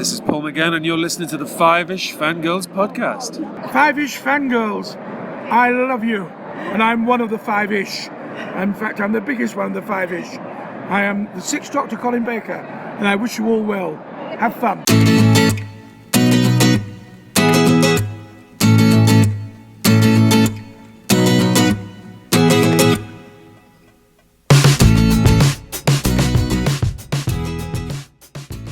This is Paul McGann, and you're listening to the Fiveish Fangirls podcast. Fiveish Fangirls, I love you, and I'm one of the Fiveish. In fact, I'm the biggest one of the Fiveish. I am the Sixth Doctor Colin Baker, and I wish you all well. Have fun.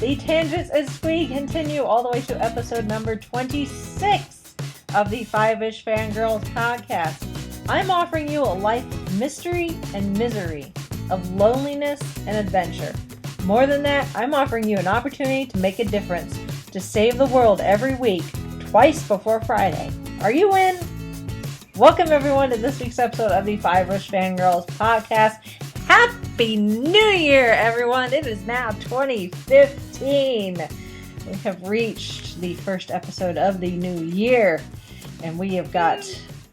The tangents as we continue all the way to episode number 26 of the Fiveish Fangirls podcast. I'm offering you a life of mystery and misery, of loneliness and adventure. More than that, I'm offering you an opportunity to make a difference, to save the world every week, twice before Friday. Are you in? Welcome everyone to this week's episode of the Fiveish Fangirls podcast. Happy New Year, everyone! It is now 2015. We have reached the first episode of the new year, and we have got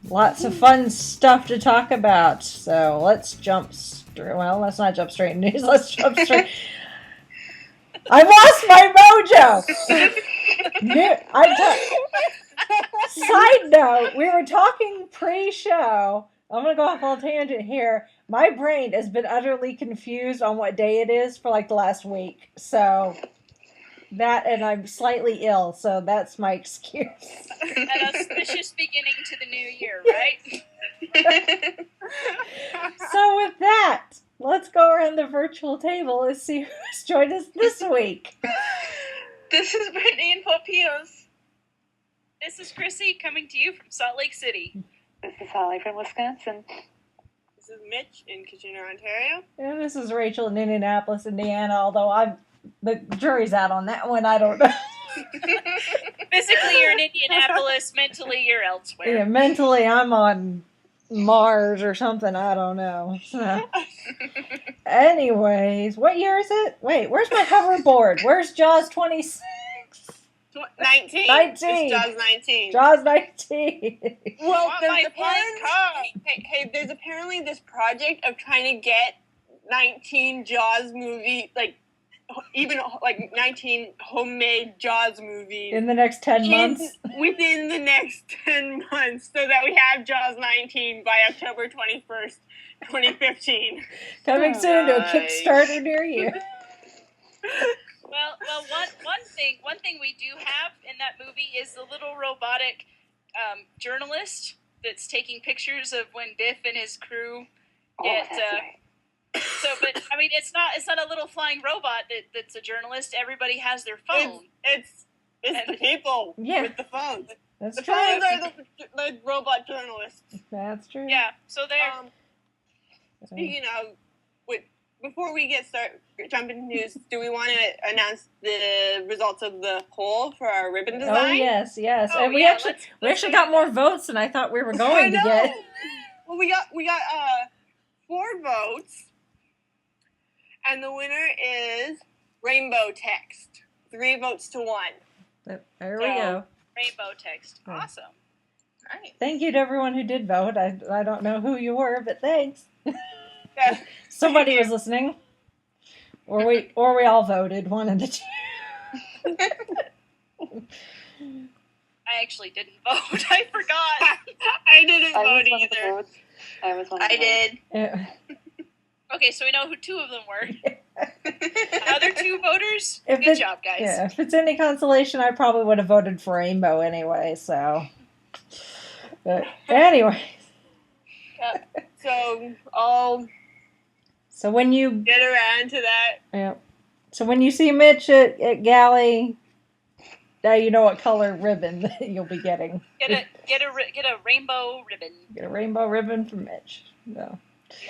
lots of fun stuff to talk about. So let's jump straight. Well, let's not jump straight into news. Let's jump straight. I lost my mojo. Side note: we were talking pre-show. I'm going to go off on a tangent here. My brain has been utterly confused on what day it is for like the last week. So that, and I'm slightly ill, so that's my excuse. An auspicious beginning to the new year, right? So with that, let's go around the virtual table and see who's joined us this week. This is Brittany in Popios. This is Chrissy coming to you from Salt Lake City. This is Holly from Wisconsin. This is Mitch in Kitchener, Ontario. And this is Rachel in Indianapolis, Indiana, although the jury's out on that one, I don't know. Physically, you're in Indianapolis. Mentally, you're elsewhere. Yeah, mentally, I'm on Mars or something, I don't know. So. Anyways, what year is it? Wait, where's my hoverboard? Where's Jaws 26? 19. 19. It's Jaws 19. Jaws 19. Well, Hey, there's apparently this project of trying to get 19 Jaws movie, even 19 homemade Jaws movies In the next 10 months? within the next 10 months, so that we have Jaws 19 by October 21st, 2015. Coming soon to a Kickstarter near you. Well, one thing we do have in that movie is the little robotic journalist that's taking pictures of when Biff and his crew get. So, but I mean, it's not a little flying robot that's a journalist. Everybody has their phone. It's the people with the phones. That's The true. phones are the robot journalists. That's true. Yeah, so they're. Speaking of, before we jump into news, do we want to announce the results of the poll for our ribbon design? Oh yes. Oh, And we yeah, actually got more votes than I thought we were going to get. Well, we got 4 votes, and the winner is Rainbow Text. 3 votes to 1. There we go. Rainbow text. Awesome. All right. Thank you to everyone who did vote. I don't know who you were, but thanks. Yeah. Somebody was listening. Or we all voted, one of the two. I actually didn't vote. I forgot. I didn't vote either. I was one of the did. Yeah. Okay, so we know who 2 of them were. Other 2 voters? If Good job, guys. Yeah, if it's any consolation, I probably would have voted for Rainbow anyway, so. But anyway. So when you get around to that. Yeah. So when you see Mitch at Galley, now you know what color ribbon you'll be getting. Get a rainbow ribbon. Get a rainbow ribbon from Mitch. So.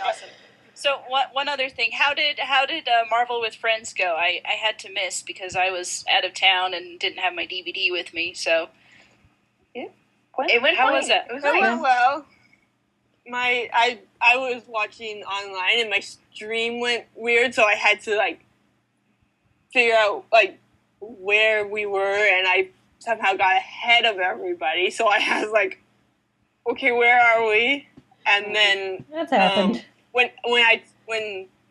Awesome. So one other thing, how did Marvel with Friends go? I had to miss because I was out of town and didn't have my DVD with me. So Yeah. It went. How was it? It went well. I was watching online and my stream went weird, so I had to figure out where we were, and I somehow got ahead of everybody. So I was okay, where are we? And then That's happened. When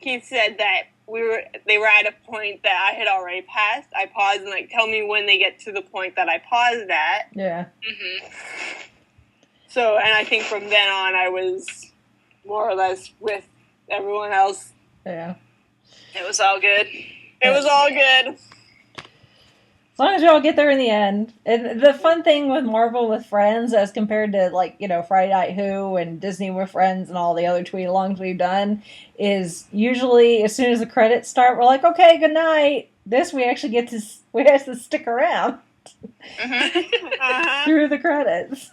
Keith said that they were at a point that I had already passed. I paused and like, tell me when they get to the point that I paused at. Yeah. Mm-hmm. So, and I think from then on, I was more or less with everyone else. Yeah. It was all good. It was all good. As long as you all get there in the end. And the fun thing with Marvel with Friends, as compared to, like, you know, Friday Night Who and Disney with Friends and all the other tweet-alongs we've done, is usually as soon as the credits start, we're like, okay, good night. This we actually get to, we have to stick around through the credits.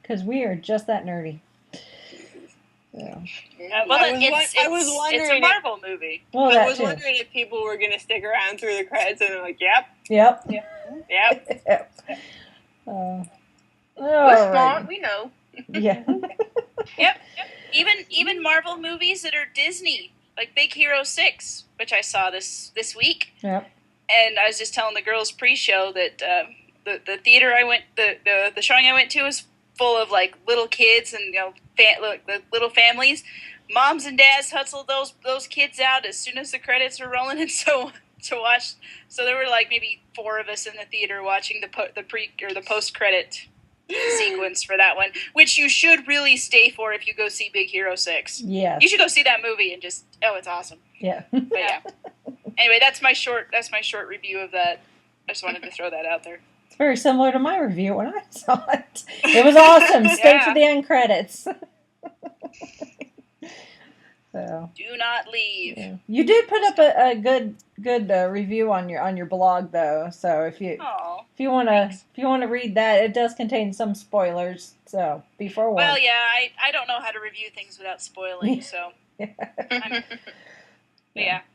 Because we are just that nerdy. Yeah. Well, I was wondering. It's a Marvel movie. Well, I was wondering if people were going to stick around through the credits, and they're like, "Yep, Yep. yep." We're smart, we know. Yeah. Yep. Even Marvel movies that are Disney, like Big Hero 6, which I saw this week. Yep. And I was just telling the girls pre-show that the theater I went, the showing I went to was full of like little kids and little families. Moms and dads hustled those kids out as soon as the credits were rolling, and so to watch. So there were like maybe 4 of us in the theater watching the post credit sequence for that one, which you should really stay for if you go see Big Hero 6. Yeah. You should go see that movie and just it's awesome. Yeah. But yeah. Anyway, that's my short review of that. I just wanted to throw that out there. It's very similar to my review when I saw it. It was awesome. Stay for the end credits. So do not leave. Yeah. You did put up a good review on your blog though. So if you want to read that, it does contain some spoilers. So be forewarned. Well, yeah, I don't know how to review things without spoiling. So yeah,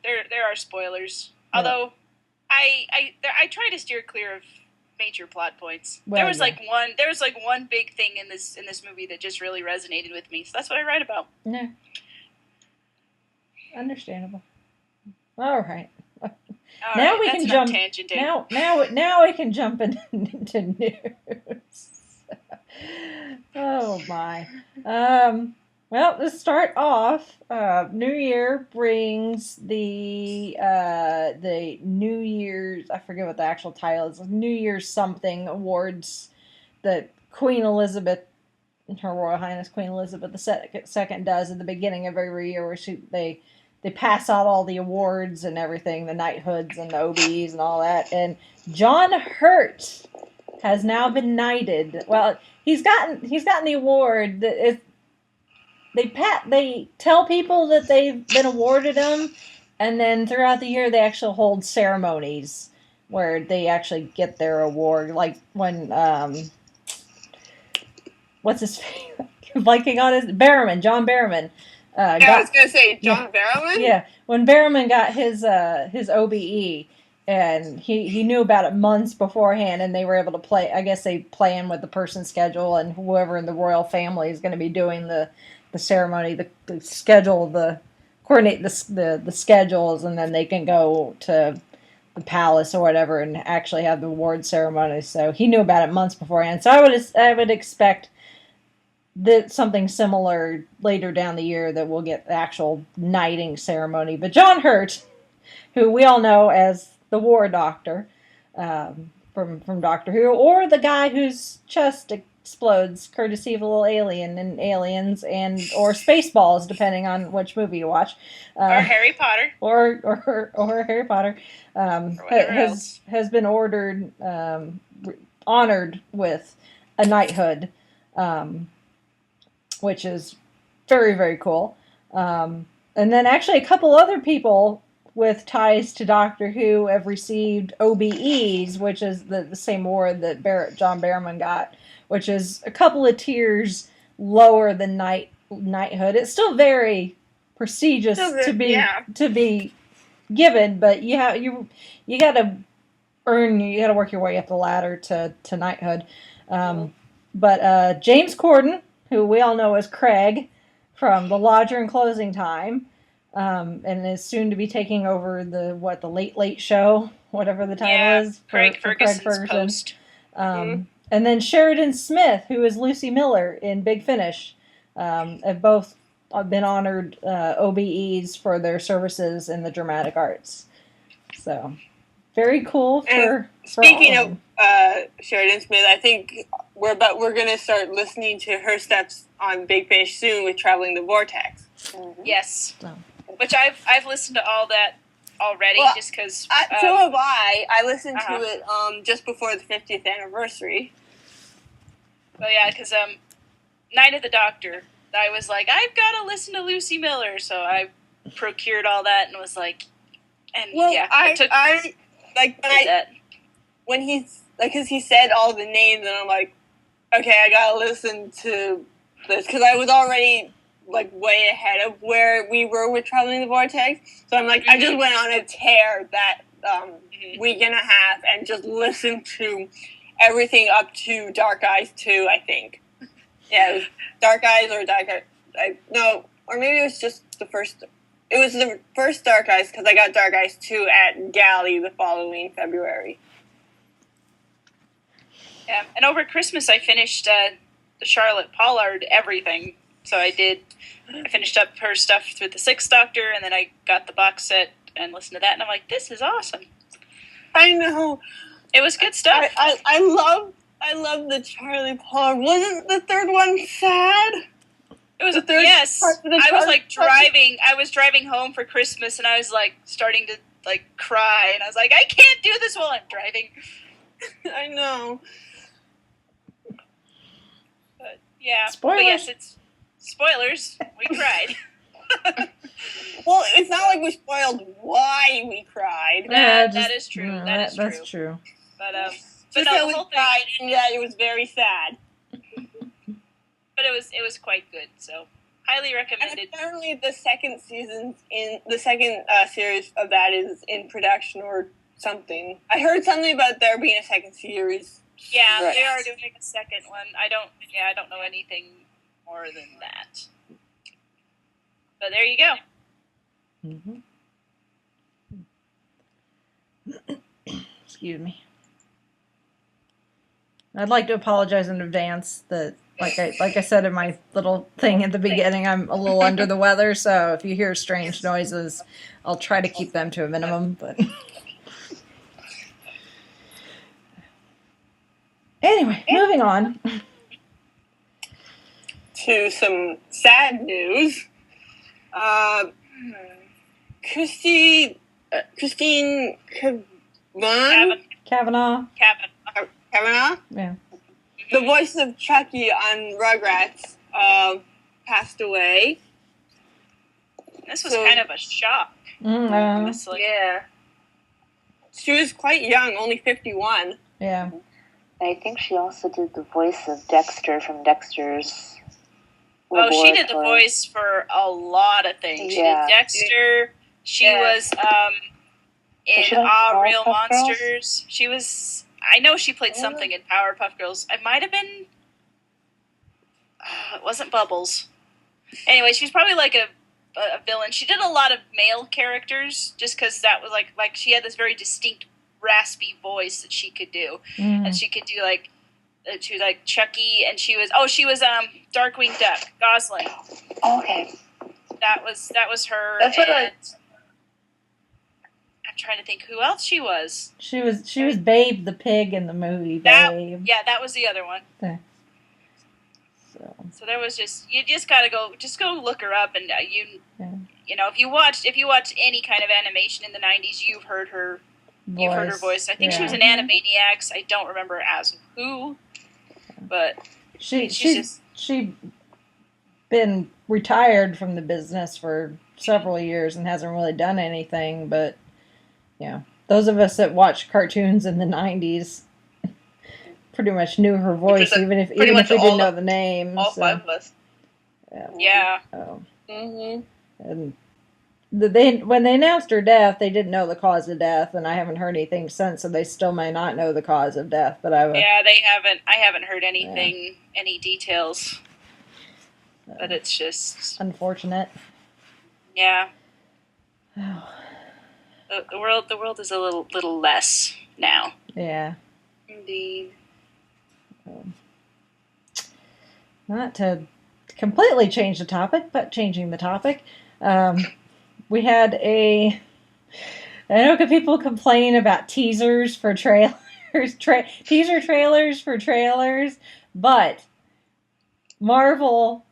there are spoilers. Yeah. Although I try to steer clear of major plot points. Well, there was like one big thing in this movie that just really resonated with me. So that's what I write about. Yeah. Understandable. All right. Now we can jump. Now we can jump into news. Oh my. Well, to start off, New Year brings the New Year's, I forget what the actual title is, New Year's something awards that Queen Elizabeth, Her Royal Highness Queen Elizabeth II does at the beginning of every year, where they pass out all the awards and everything, the knighthoods and the OBEs and all that. And John Hurt has now been knighted. Well, he's gotten the award. They tell people that they've been awarded them, and then throughout the year they actually hold ceremonies where they actually get their award. Like when what's his Viking on his Barrowman, John Barrowman. I was gonna say John Barrowman. Yeah, when Barrowman got his OBE, and he knew about it months beforehand, and they were able to play. I guess they plan with the person's schedule and whoever in the royal family is going to be doing the ceremony, the schedule, coordinate the schedules, and then they can go to the palace or whatever and actually have the award ceremony. So he knew about it months beforehand. So I would expect that something similar later down the year, that we'll get the actual knighting ceremony. But John Hurt, who we all know as the War Doctor from Doctor Who, or the guy whose chest explodes courtesy of a little alien in Aliens, or Spaceballs, depending on which movie you watch, or Harry Potter, or Harry Potter, has been honored with a knighthood. Which is very, very cool. And then actually a couple other people with ties to Doctor Who have received OBEs, which is the same award that John Barrowman got, which is a couple of tiers lower than knighthood. It's still very prestigious to be given, but you got to work your way up the ladder to knighthood. But James Corden, who we all know as Craig from The Lodger and Closing Time, and is soon to be taking over the Late Late Show, whatever the title is. Craig Ferguson's post. And then Sheridan Smith, who is Lucy Miller in Big Finish, have both been honored OBEs for their services in the dramatic arts. So very cool for speaking all of Sheridan Smith, I think we're going to start listening to her steps on Big Finish soon with Traveling the Vortex. Mm-hmm. Yes. So. Which I've listened to all that already, just because. So have I. I listened to it just before the 50th anniversary. Well, yeah, because Night of the Doctor, I was like, I've got to listen to Lucy Miller, so I procured all that and was like, and Well, yeah, when he's like, because he said all the names, and I'm like, okay, I gotta listen to this because I was already like way ahead of where we were with Traveling the Vortex. So I'm like, I just went on a tear that week and a half and just listened to everything up to Dark Eyes 2, I think. Yeah, it was Dark Eyes or Dark Eyes. No, or maybe it was just the first. It was the first Dark Eyes because I got Dark Eyes 2 at Galley the following February. Yeah, and over Christmas I finished the Charlotte Pollard everything. So I finished up her stuff with the Sixth Doctor, and then I got the box set and listened to that, and I'm like, this is awesome. I know. It was good stuff. I love the Charlie Pollard. Wasn't the third one sad? It was the third. Yes. Part of the I was like driving. I was driving home for Christmas, and I was like starting to like cry, and I was like, I can't do this while I'm driving. I know. But yeah. Spoilers. But yes, it's spoilers. We cried. Well, it's not like we spoiled why we cried. That is true. That's true. But Just no, that the we whole thing. cried, and yeah, it was very sad. But it was quite good. So highly And recommended. apparently, the second series of that is in production or something. I heard something about there being a second series. Yeah, Right. they are doing a second one. I don't know anything more than that. But there you go. Excuse me. I'd like to apologize in advance that, like I said in my little thing at the beginning, I'm a little under the weather, so if you hear strange noises, I'll try to keep them to a minimum, but... Anyway, moving on. To some sad news. Christine Kavanaugh. Kavanaugh? Yeah. The voice of Chucky on Rugrats passed away. This was kind of a shock. Honestly. Yeah. She was quite young, only 51. Yeah. I think she also did the voice of Dexter from Dexter's She did the voice for a lot of things. She did Dexter. She was in Real Monsters. Girls? She was... I know she played something in Powerpuff Girls. It might have been... it wasn't Bubbles. Anyway, she was probably like a villain. She did a lot of male characters just because that was like she had this very distinct raspy voice that she could do. And she could do she was like Chucky, and she was Darkwing Duck, Gosling. Okay. That was her. That's what I'm trying to think who else she was. She was Babe the pig in the movie Babe. That was the other one. Yeah. So there was you just gotta go look her up, and you know if you watched any kind of animation in the 90s, you've heard her voice. I think she was in Animaniacs. I don't remember as who, but she's been retired from the business for several years and hasn't really done anything, but those of us that watched cartoons in the 90s pretty much knew her voice, even if we didn't know the names. All five of us. Yeah. And when they announced her death, they didn't know the cause of death, and I haven't heard anything since, so they still may not know the cause of death. But they haven't. I haven't heard anything, any details. But it's just unfortunate. Yeah. The world is a little less now. Yeah. Indeed. Not to completely change the topic, but changing the topic. We had I know people complain about teasers for trailers, teaser trailers for trailers, but Marvel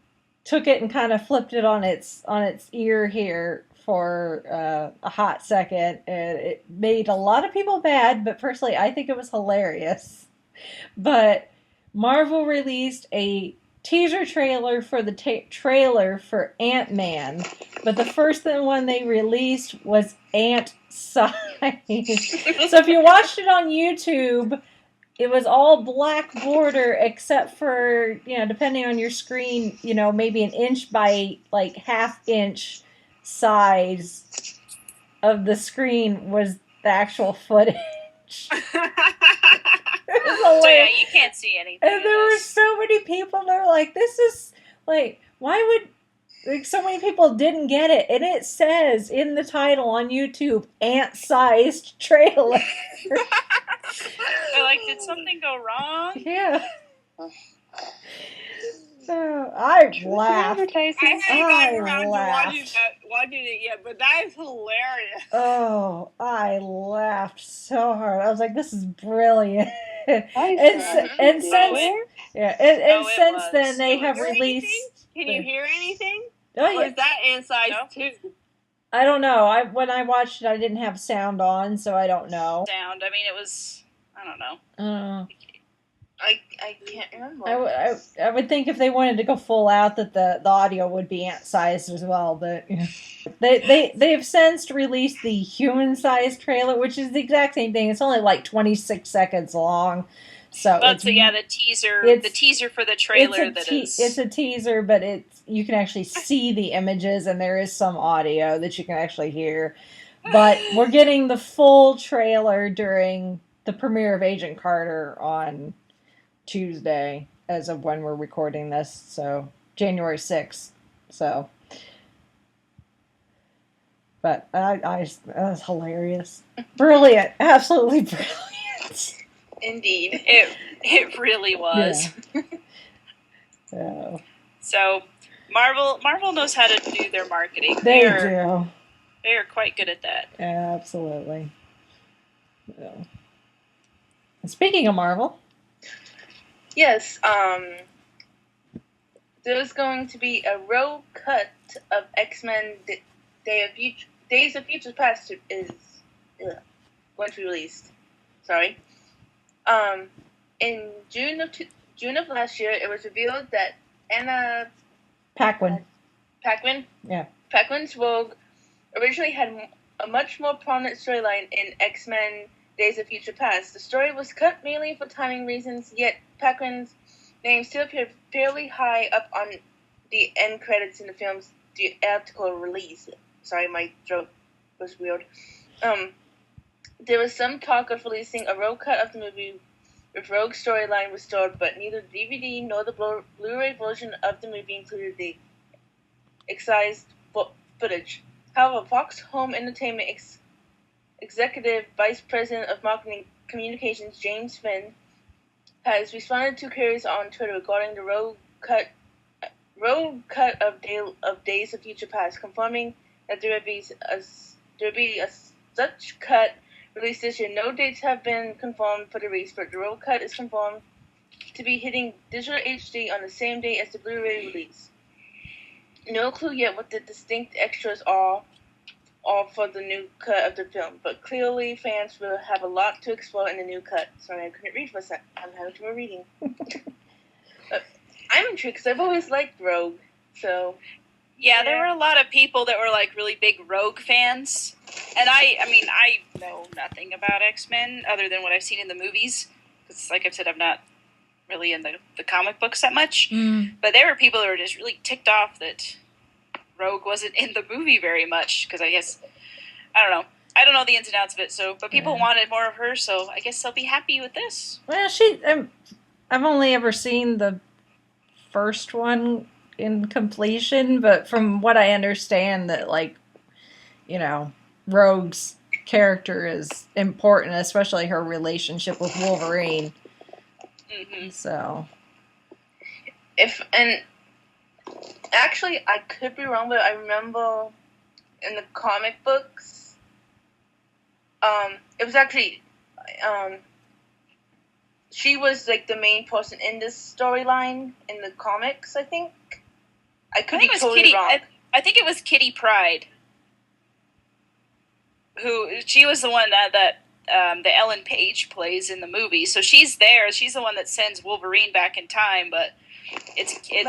took it and kind of flipped it on its ear here for a hot second, and it made a lot of people mad, but personally I think it was hilarious. But Marvel released a teaser trailer for the trailer for Ant-Man, but the first one they released was Ant-Size. So if you watched it on YouTube, it was all black border except for, depending on your screen, maybe an inch by like half-inch size of the screen was the actual footage. So yeah, you can't see anything. And there were so many people that were like, this is, like, why would, so many people didn't get it. And it says in the title on YouTube, ant-sized trailer. They're like, did something go wrong? Yeah. So I laughed. I haven't gotten around to watching it yet, but that is hilarious. Oh, I laughed so hard. I was like, this is brilliant. And since then they have released. Can you hear anything? Oh, yeah. Or is that inside too? I don't know. When I watched it, I didn't have sound on, so I don't know. Sound. I mean, it was. I don't know. I can't remember. I would think if they wanted to go full out that the audio would be ant-sized as well, but they've since released the human-sized trailer, which is the exact same thing. It's only like 26 seconds long. So the teaser for the trailer it's a teaser, but you can actually see the images and there is some audio that you can actually hear. But we're getting the full trailer during the premiere of Agent Carter on Tuesday, as of when we're recording this, so January 6th. So, but that was hilarious, brilliant, absolutely brilliant. Indeed, it really was. Yeah. So, Marvel knows how to do their marketing. They do. They are quite good at that. Yeah, absolutely. Yeah. And speaking of Marvel. Yes, there's going to be a road cut of X-Men Days of Future Past is going to be released. Sorry. In June of last year, it was revealed that Anna Paquin. Yeah. Paquin's Rogue originally had a much more prominent storyline in X-Men Days of Future Past. The story was cut mainly for timing reasons, yet Paquin's name still appeared fairly high up on the end credits in the film's theatrical release. Sorry, my throat was weird. There was some talk of releasing a road cut of the movie with Rogue's storyline restored, but neither the DVD nor the Blu-ray version of the movie included the excised footage. However, Fox Home Entertainment Executive Vice President of Marketing Communications James Finn has responded to queries on Twitter regarding the road cut of Days of Future Past, confirming that there will be a such cut released this year. No dates have been confirmed for the release, but the road cut is confirmed to be hitting digital HD on the same day as the Blu-ray release. No clue yet what the distinct extras are for the new cut of the film, but clearly fans will have a lot to explore in the new cut. Sorry, I couldn't read for a second. I'm having trouble reading. I'm intrigued because I've always liked Rogue, so... Yeah, there were a lot of people that were like really big Rogue fans, and I know nothing about X-Men other than what I've seen in the movies, because like I've said, I'm not really in the comic books that much, but there were people that were just really ticked off that Rogue wasn't in the movie very much, because I guess, I don't know the ins and outs of it, but people wanted more of her, so I guess they'll be happy with this. Well, I've only ever seen the first one in completion, but from what I understand, that Rogue's character is important, especially her relationship with Wolverine. Mm-hmm. So, Actually, I could be wrong, but I remember in the comic books, it was actually, she was like the main person in this storyline in the comics, I think. I could be totally wrong. I think it was Kitty Pryde. She was the one that the Ellen Page plays in the movie. So she's there. She's the one that sends Wolverine back in time, but it's in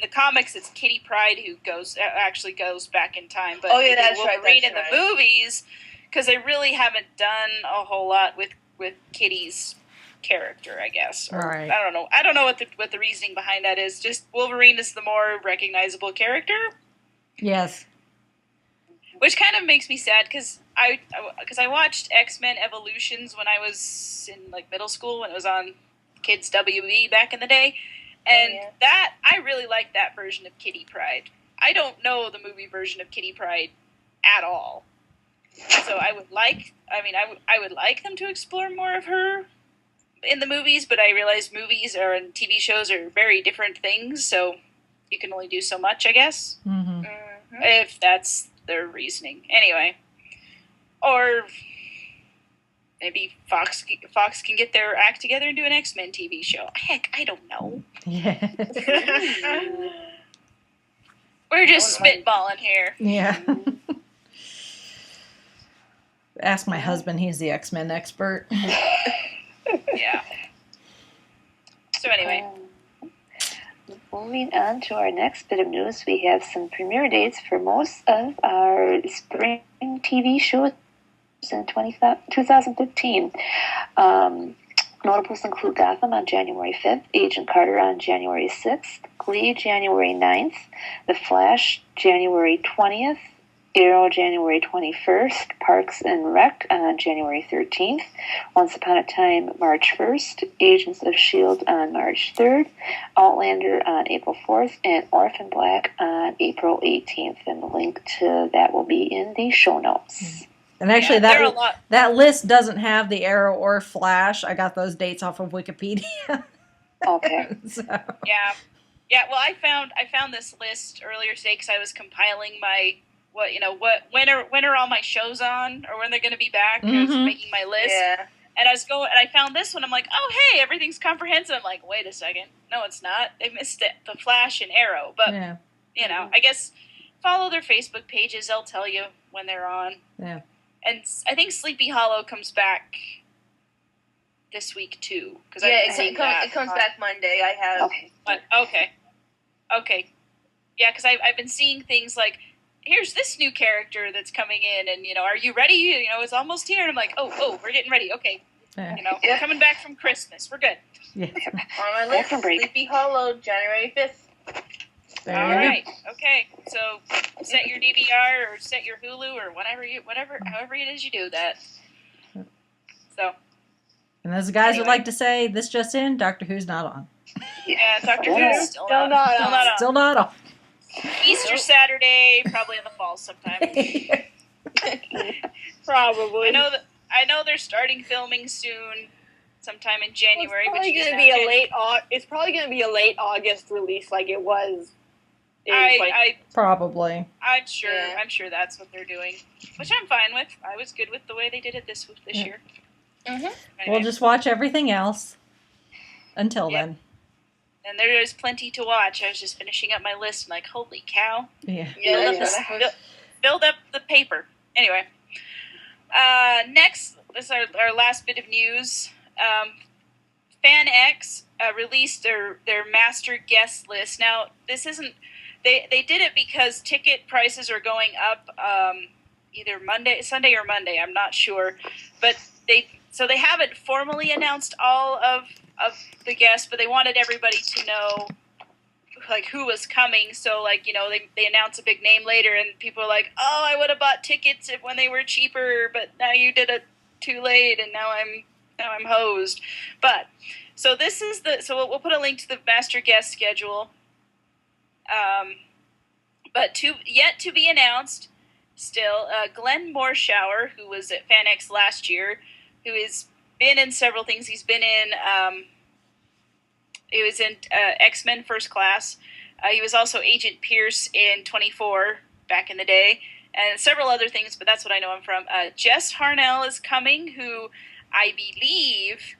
the comics it's Kitty Pryde who actually goes back in time. But that's Wolverine right. in the movies, because they really haven't done a whole lot with Kitty's character, I guess. Right. I don't know. I don't know what the reasoning behind that is. Just Wolverine is the more recognizable character. Yes. Which kind of makes me sad because I watched X-Men Evolutions when I was in like middle school when it was on Kids WB back in the day, and that I really liked that version of Kitty Pryde. I don't know the movie version of Kitty Pryde at all, so I would like them to explore more of her in the movies, but I realize movies and TV shows are very different things, so you can only do so much, I guess. Mm-hmm. If that's their reasoning. Anyway. Or maybe Fox can get their act together and do an X-Men TV show. Heck, I don't know. Yeah. We're just spitballing here. Yeah. Ask my husband, he's the X-Men expert. Yeah. So anyway. Moving on to our next bit of news, we have some premiere dates for most of our spring TV shows in 2015. Notables include Gotham on January 5th, Agent Carter on January 6th, Glee January 9th, The Flash January 20th, Arrow January 21st, Parks and Rec on January 13th, Once Upon a Time March 1st, Agents of S.H.I.E.L.D. on March 3rd, Outlander on April 4th, and Orphan Black on April 18th. And the link to that will be in the show notes. And actually, that list doesn't have the Arrow or Flash. I got those dates off of Wikipedia. Okay. So. Yeah. Well, I found this list earlier today because I was compiling my when are all my shows on or when they're going to be back. I was making my list. Yeah. And I found this one. I'm like, oh hey, everything's comprehensive. I'm like, wait a second, no, it's not. They missed it. The Flash and Arrow, but I guess follow their Facebook pages. They'll tell you when they're on. Yeah. And I think Sleepy Hollow comes back this week too. It comes back Monday. I have. Okay. Yeah, because I've been seeing things like, here's this new character that's coming in, and are you ready? It's almost here, and I'm like, oh, we're getting ready. Okay, we're coming back from Christmas. We're good. Yeah. On my list, Sleepy Hollow, January 5th. All right. Okay. So set your DVR or set your Hulu or however it is you do that. So. And as the guys would like to say, this just in: Doctor Who's not on. Yeah, Doctor Who's still not on. Still not on. Easter Saturday, probably in the fall sometime. Probably. I know they're starting filming soon, sometime in January. It's probably going to be a late August release, like it was. Probably. I'm sure. Yeah. I'm sure that's what they're doing, which I'm fine with. I was good with the way they did it this year. Mm-hmm. Anyway. We'll just watch everything else until then. And there is plenty to watch. I was just finishing up my list. I'm like, holy cow! Yeah. Build up the paper. Anyway, next is our last bit of news. FanX released their master guest list. Now, this isn't. They did it because ticket prices are going up either Sunday or Monday. I'm not sure, but they haven't formally announced all of the guests, but they wanted everybody to know like who was coming. So like they announce a big name later, and people are like, oh, I would have bought tickets when they were cheaper, but now you did it too late, and now I'm hosed. But so this is we'll put a link to the master guest schedule. But yet to be announced still, Glenn Morshower, who was at FanX last year, who has been in several things. He was in X-Men First Class. He was also Agent Pierce in 24 back in the day, and several other things, but that's what I know him from. Jess Harnell is coming, who I believe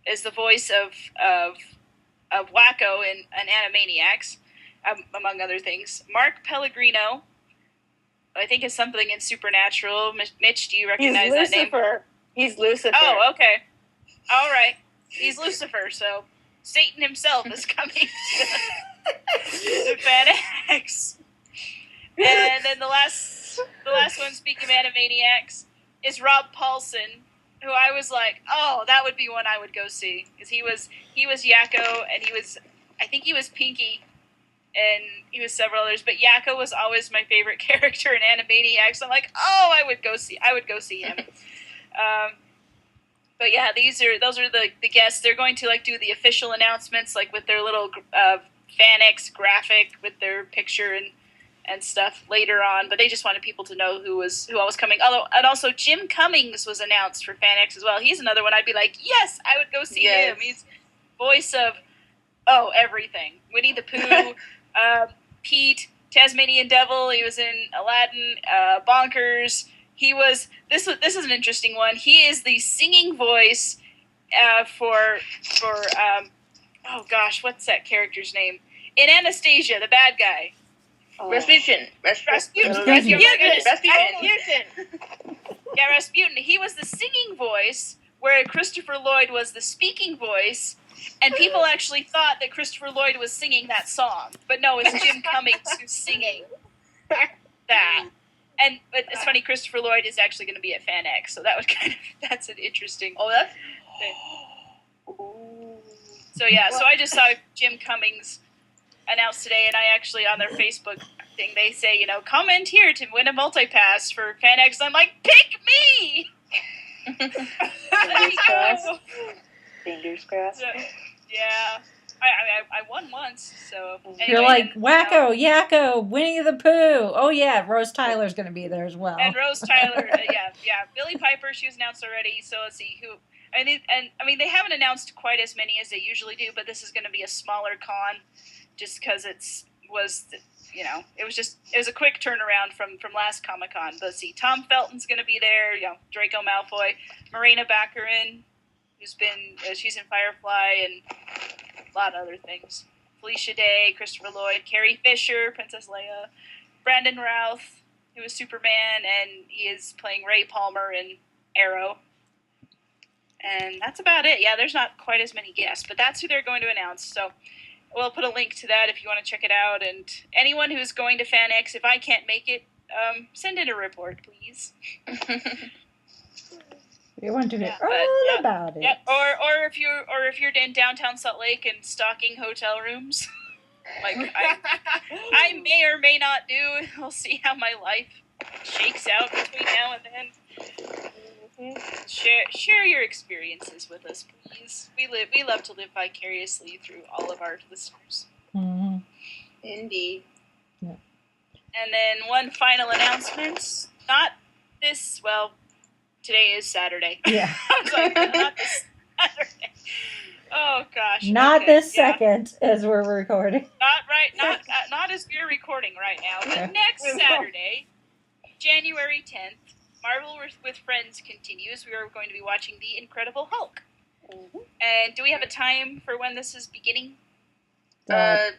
is the voice of Wacko in Animaniacs, among other things. Mark Pellegrino, I think is something in Supernatural. Mitch, do you recognize that name? He's Lucifer. Oh, okay. All right. He's Lucifer, so Satan himself is coming to Fan X. And then the last one, speaking of Animaniacs, is Rob Paulson, who I was like, oh, that would be one I would go see, because he was Yakko, and I think he was Pinky, and he was several others, but Yakko was always my favorite character in Animaniacs. I'm like, oh, I would go see him. But yeah, those are the guests. They're going to do the official announcements, with their little FanX graphic with their picture and stuff later on. But they just wanted people to know who all was coming. And also Jim Cummings was announced for FanX as well. He's another one I'd be like, yes, I would go see him. He's voice of everything. Winnie the Pooh, Pete, Tasmanian Devil. He was in Aladdin, Bonkers. This is an interesting one. He is the singing voice for what's that character's name? In Anastasia, the bad guy. Rasputin. Yeah, Rasputin. He was the singing voice, where Christopher Lloyd was the speaking voice, and people actually thought that Christopher Lloyd was singing that song. But no, it's Jim Cummings who's singing that. But it's funny, Christopher Lloyd is actually going to be at Fan X, so that's an interesting. Oh, that's. So yeah, so I just saw Jim Cummings announced today, and I actually on their Facebook thing they say, comment here to win a multi-pass for Fan X. I'm like, pick me. Fingers crossed. Yeah. I won once, so... Anyway, You're like, Wacko, Yakko, Winnie the Pooh. Oh, yeah, Rose Tyler's going to be there as well. And Rose Tyler, yeah. Billy Piper, she was announced already, so let's see who... they haven't announced quite as many as they usually do, but this is going to be a smaller con, just because it was a quick turnaround from last Comic-Con. But let's see, Tom Felton's going to be there, Draco Malfoy, Morena Baccarin, she's in Firefly, and a lot of other things. Felicia Day, Christopher Lloyd, Carrie Fisher, Princess Leia, Brandon Routh, who is Superman, and he is playing Ray Palmer in Arrow. And that's about it. Yeah, there's not quite as many guests, but that's who they're going to announce. So we'll put a link to that if you want to check it out. And anyone who's going to Fan X, if I can't make it, send in a report, please. We want to hear all about it. Yeah. Or if you're in downtown Salt Lake and stocking hotel rooms, like I may or may not do. We'll see how my life shakes out between now and then. Mm-hmm. Share your experiences with us, please. We love to live vicariously through all of our listeners. Mm-hmm. Indeed. Yeah. And then one final announcement. Not this. Well. Today is Saturday. Yeah. I was like, not this Saturday. Oh gosh. Not this second as we're recording. Not as we're recording right now. But next Saturday, January 10th, Marvel with Friends continues. We are going to be watching The Incredible Hulk. Mm-hmm. And do we have a time for when this is beginning? 10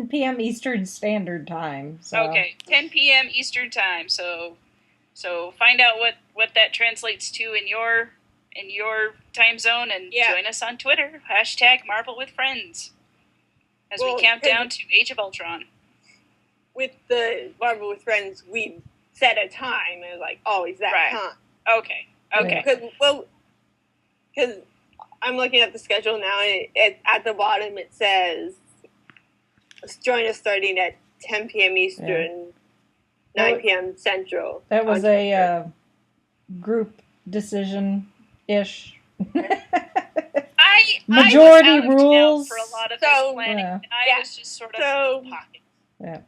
p.m. Eastern Standard Time. So. Okay, 10 p.m. Eastern Time. So find out what that translates to in your time zone, and join us on Twitter, #MarvelWithFriends, as we count down to Age of Ultron. With the Marvel with Friends, we set a time, and like always that time. Okay. Because I'm looking at the schedule now, and at the bottom it says, join us starting at 10 p.m. Eastern, 9 p.m. Central. That was a group decision-ish. Majority I was out rules of town for a lot of this planning, and I was just sort of in pocket. Yeah.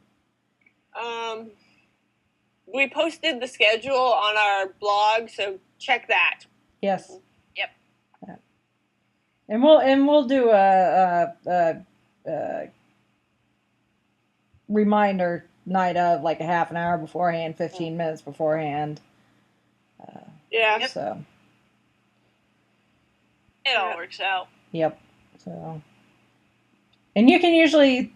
We posted the schedule on our blog, so check that. Yes. Yep. Yeah. And we'll do a reminder night of, like a half an hour beforehand, 15 minutes beforehand. Yeah. So. It all works out. Yep. So. And you can usually,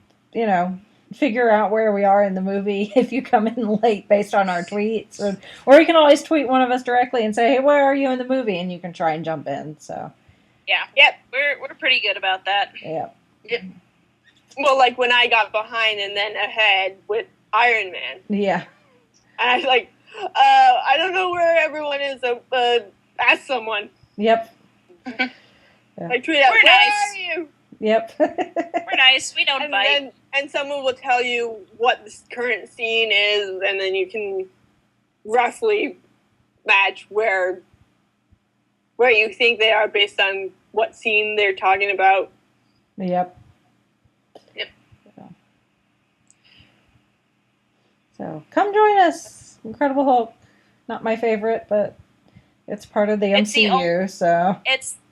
figure out where we are in the movie if you come in late based on our tweets, or you can always tweet one of us directly and say, "Hey, where are you in the movie?" and you can try and jump in. So. Yeah. Yep. We're pretty good about that. Yep. Well, like when I got behind and then ahead with Iron Man. Yeah. And I was like, I don't know where everyone is, ask someone. Yep. I tweet out, We're where nice. are you? Yep. We're nice. We don't bite. And someone will tell you what the current scene is, and then you can roughly match where you think they are based on what scene they're talking about. Yep. Yep. So come join us. Incredible Hulk. Not my favorite, but it's part of the MCU, so.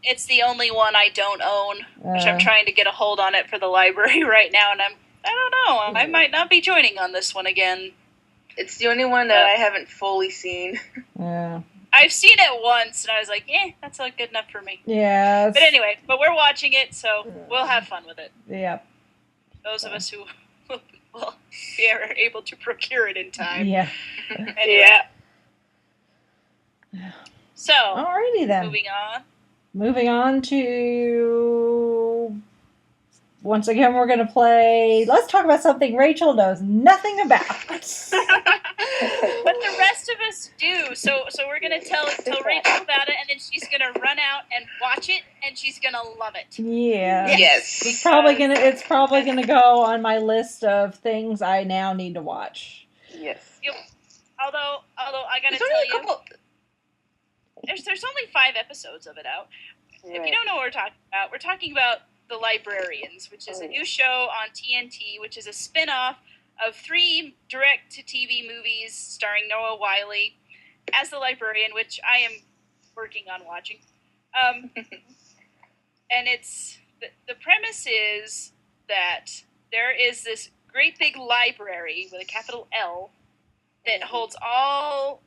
It's the only one I don't own, which I'm trying to get a hold on it for the library right now, and I don't know. I might not be joining on this one again. It's the only one that I haven't fully seen. Yeah. I've seen it once, and I was like, that's not good enough for me. Yeah. But anyway, we're watching it, so we'll have fun with it. Yep. Those of us who will be able to procure it in time. Yeah. Anyway. Yeah. So, alrighty then. Moving on to, once again, we're going to play, let's talk about something Rachel knows nothing about. But the rest of us do. So we're going to tell Rachel about it, and then she's going to run out and watch it, and she's going to love it. Yeah. Yes. It's probably going to go on my list of things I now need to watch. Yes. Although I got to tell you, there's only 5 episodes of it out. Right. If you don't know what we're talking about The Librarians, which is a new show on TNT, which is a spin-off of 3 direct-to-TV movies starring Noah Wyle as the librarian, which I am working on watching. And it's the premise is that there is this great big library with a capital L that holds all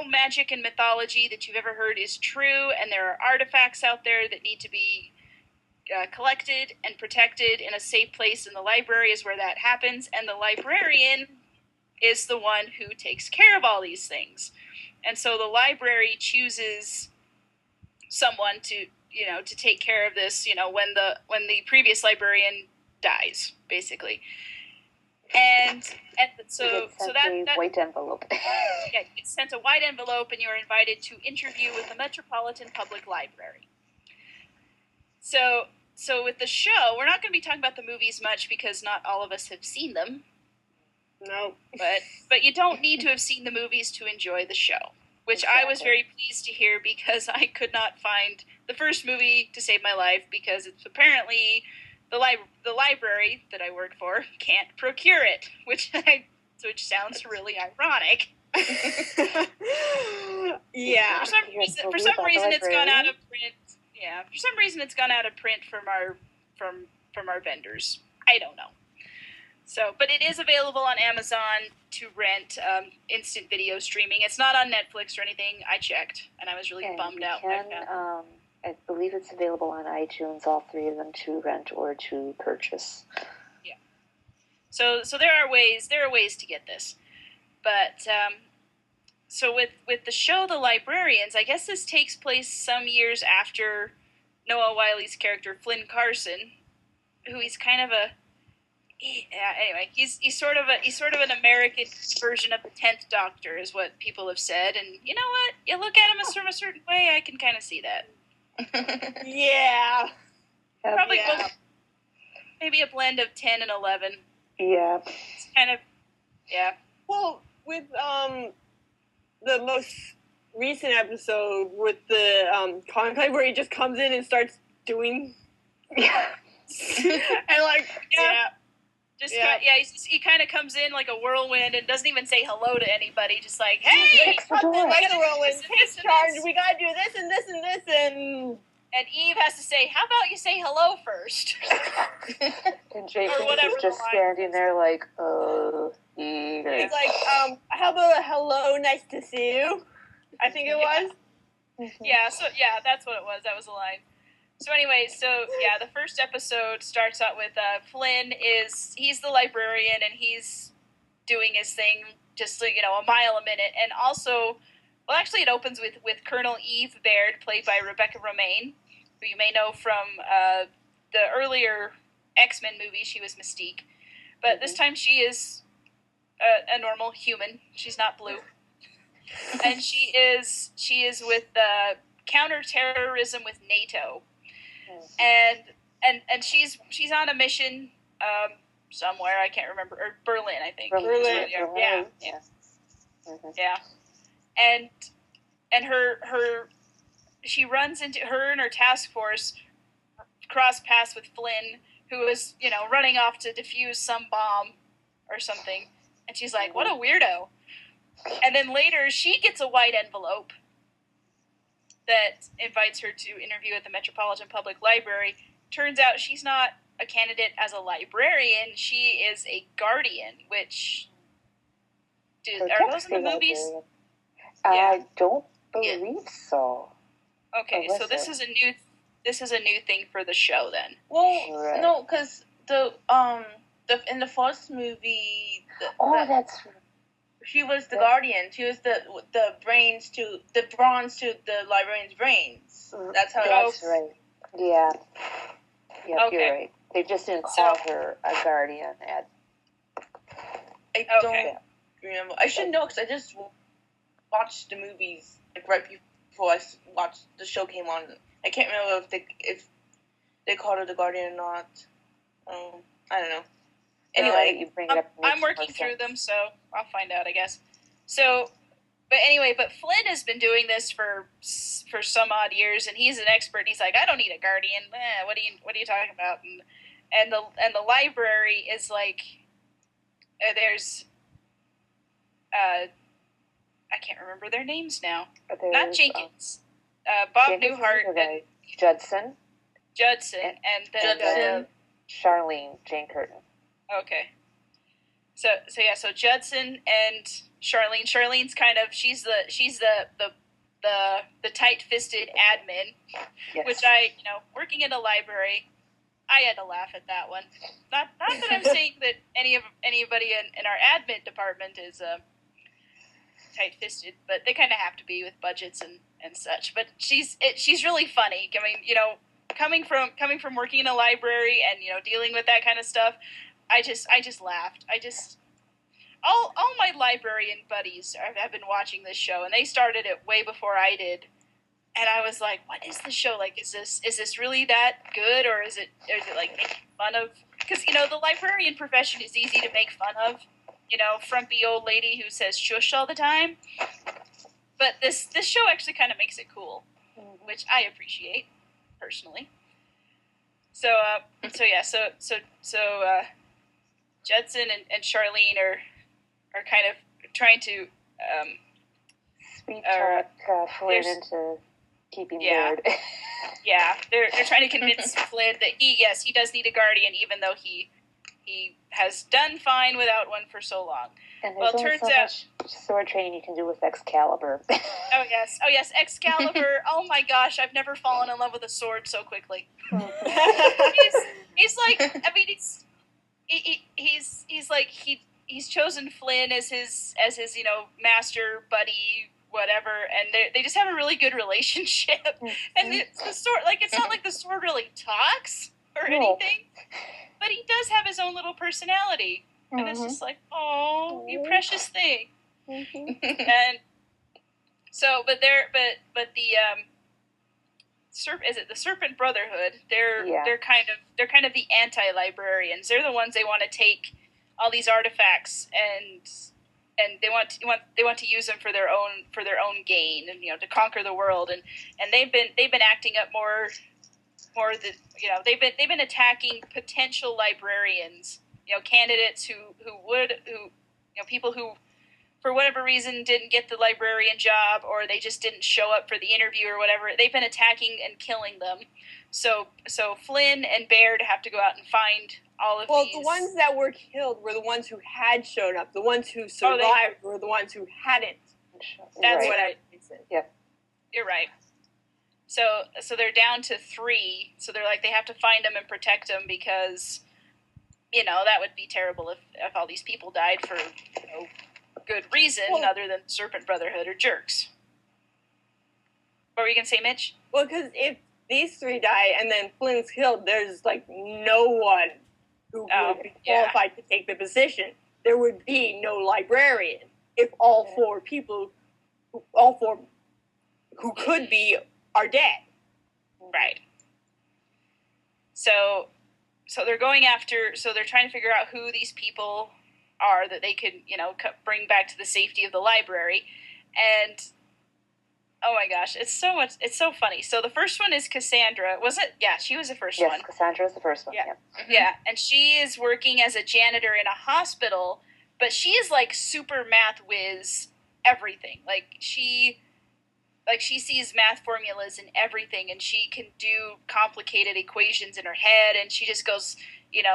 magic and mythology that you've ever heard is true, and there are artifacts out there that need to be collected and protected in a safe place, and the library is where that happens, and the librarian is the one who takes care of all these things. And so the library chooses someone to take care of this, when the previous librarian dies, basically. And so that white envelope. Yeah, it's sent a white envelope, and you're invited to interview with the Metropolitan Public Library. So with the show, we're not going to be talking about the movies much because not all of us have seen them. No. But you don't need to have seen the movies to enjoy the show, which exactly. I was very pleased to hear because I could not find the first movie to save my life because it's apparently the library that I work for can't procure it, which sounds really ironic. Yeah. For some reason it's gone out of print. Yeah. For some reason it's gone out of print from our vendors. I don't know. So, but it is available on Amazon to rent instant video streaming. It's not on Netflix or anything. I checked, and I was really bummed out. I believe it's available on iTunes, all 3 of them, to rent or to purchase. Yeah. So there are ways to get this, but so with the show The Librarians, I guess this takes place some years after Noah Wile's character Flynn Carson, who he's kind of anyway, he's sort of an American version of the 10th Doctor, is what people have said, and you know what? You look at him from a certain way, I can kind of see that. Yeah. Probably maybe a blend of 10 and 11. Yeah. It's kind of, yeah. Well, with the most recent episode with the conclave where he just comes in and starts doing, and he kind of comes in like a whirlwind and doesn't even say hello to anybody. Just like, hey, like a whirlwind, take charge. We gotta do this and this and this, and And Eve has to say, "How about you say hello first?" And Jason whatever is just the line standing is. there like, He's like, how about a hello, nice to see you? I think it was. Yeah, that's what it was. That was the line. So anyway, the first episode starts out with Flynn he's the librarian and he's doing his thing just like, a mile a minute. And also, well, actually it opens with Colonel Eve Baird, played by Rebecca Romaine, who you may know from the earlier X-Men movie. She was Mystique. But this time she is a normal human. She's not blue. And she is with counterterrorism with NATO. And she's on a mission somewhere, I can't remember, or Berlin, I think. Berlin. Yeah. Mm-hmm. Yeah. And she runs into her and her task force cross paths with Flynn, who is, running off to defuse some bomb or something. And she's like, what a weirdo. And then later she gets a white envelope that invites her to interview at the Metropolitan Public Library. Turns out she's not a candidate as a librarian. She is a guardian, which... are those in the movies? I don't believe so. Okay, so this is a new thing for the show then. Well, no, because in the first movie, that's right. She was the guardian. She was the bronze to the librarian's brains. That's how. That's right. Yeah. Yeah, Okay. You're right. They just didn't call her a guardian. I don't remember. I should know because I just watched the movies right before the show came on. I can't remember if they called her the guardian or not. I don't know. Anyway, you bring it up. I'm working through them, so I'll find out, I guess. So, but Flynn has been doing this for some odd years, and he's an expert. He's like, I don't need a guardian. What are you talking about? And the library is like, there's, I can't remember their names now. Not Jenkins, Bob Newhart and Judson, and then Charlene Jane Curtin. Okay. So Judson and Charlene. Charlene's kind of she's the tight-fisted admin, Yes. which I working in a library, I had to laugh at that one. Not that I'm saying that anybody in our admin department is tight-fisted, but they kind of have to be with budgets and such. But she's really funny. I mean, coming from working in a library and dealing with that kind of stuff. I just laughed. All my librarian buddies have been watching this show, and they started it way before I did. And I was like, "What is the show like? Is this really that good, or is it like making fun of?" Because the librarian profession is easy to make fun of. Frumpy old lady who says "shush" all the time. But this show actually kind of makes it cool, which I appreciate personally. So Judson and Charlene are kind of trying to Sweet talk Flynn into keeping bored. Yeah, they're trying to convince Flynn that he does need a guardian, even though he has done fine without one for so long. And there's only so much sword training you can do with Excalibur. Oh yes, Excalibur. Oh my gosh, I've never fallen in love with a sword so quickly. he's like, I mean, he's like he's chosen Flynn as his master buddy, whatever, and they just have a really good relationship. And the sword, like, it's not like the sword really talks or anything, but he does have his own little personality, and it's just like, oh, you precious thing. And so, but the the Serpent Brotherhood? They're kind of the anti-librarians. They're the ones they want to take all these artifacts and they want to use them for their own gain and to conquer the world, and they've been acting up more they've been attacking potential librarians, candidates who people who for whatever reason, didn't get the librarian job, or they just didn't show up for the interview or whatever. They've been attacking and killing them. So Flynn and Baird have to go out and find all of these. Well, the ones that were killed were the ones who had shown up. The ones who survived were the ones who hadn't. That's what I said. Yep. You're right. So they're down to 3. So they're like, they have to find them and protect them because, that would be terrible if all these people died for good reason other than Serpent Brotherhood or jerks. What were you going to say, Mitch? Well, because if these 3 die and then Flynn's killed, there's no one who would be qualified to take the position. There would be no librarian if all 4 people, who could be, are dead. Right. So they're going after. So they're trying to figure out who these people are that they could, bring back to the safety of the library. And oh my gosh, it's so funny. So the first one is Cassandra. Was it? Yeah, she was the first one. Yes, Cassandra was the first one. Yeah. Mm-hmm. Yeah, and she is working as a janitor in a hospital, but she is like super math whiz everything. She sees math formulas in everything, and she can do complicated equations in her head, and she just goes, and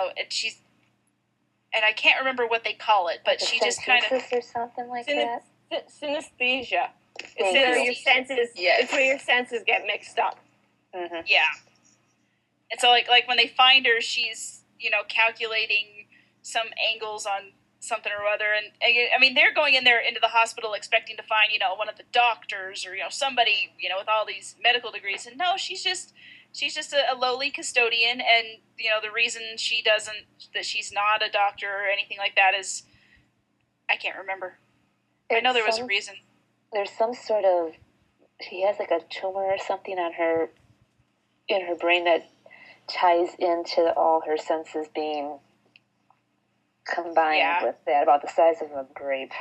I can't remember what they call it, but she just kind of or something like that. Synesthesia. It's where your senses. It's where your senses get mixed up. Mm-hmm. Yeah. And so like when they find her, she's calculating some angles on something or other, and I mean they're going in there into the hospital expecting to find one of the doctors or somebody with all these medical degrees, and no, she's just a lowly custodian, and the reason that she's not a doctor or anything like that is I can't remember. I know there was a reason. There's some sort of, she has like a tumor or something in her brain that ties into all her senses being combined with that, about the size of a grape.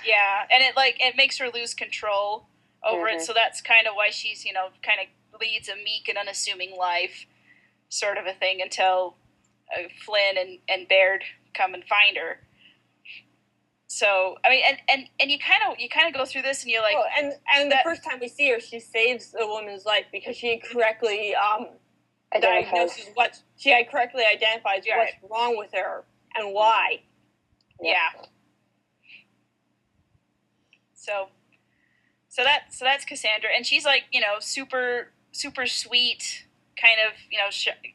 Yeah, and it makes her lose control over it, so that's kind of why she's, kind of leads a meek and unassuming life, sort of a thing, until Flynn and Baird come and find her. So I mean, and you kind of go through this, and you're like, and the first time we see her, she saves a woman's life because she correctly diagnoses correctly identifies what's wrong with her and why. Yeah. So that's Cassandra, and she's like super sweet, kind of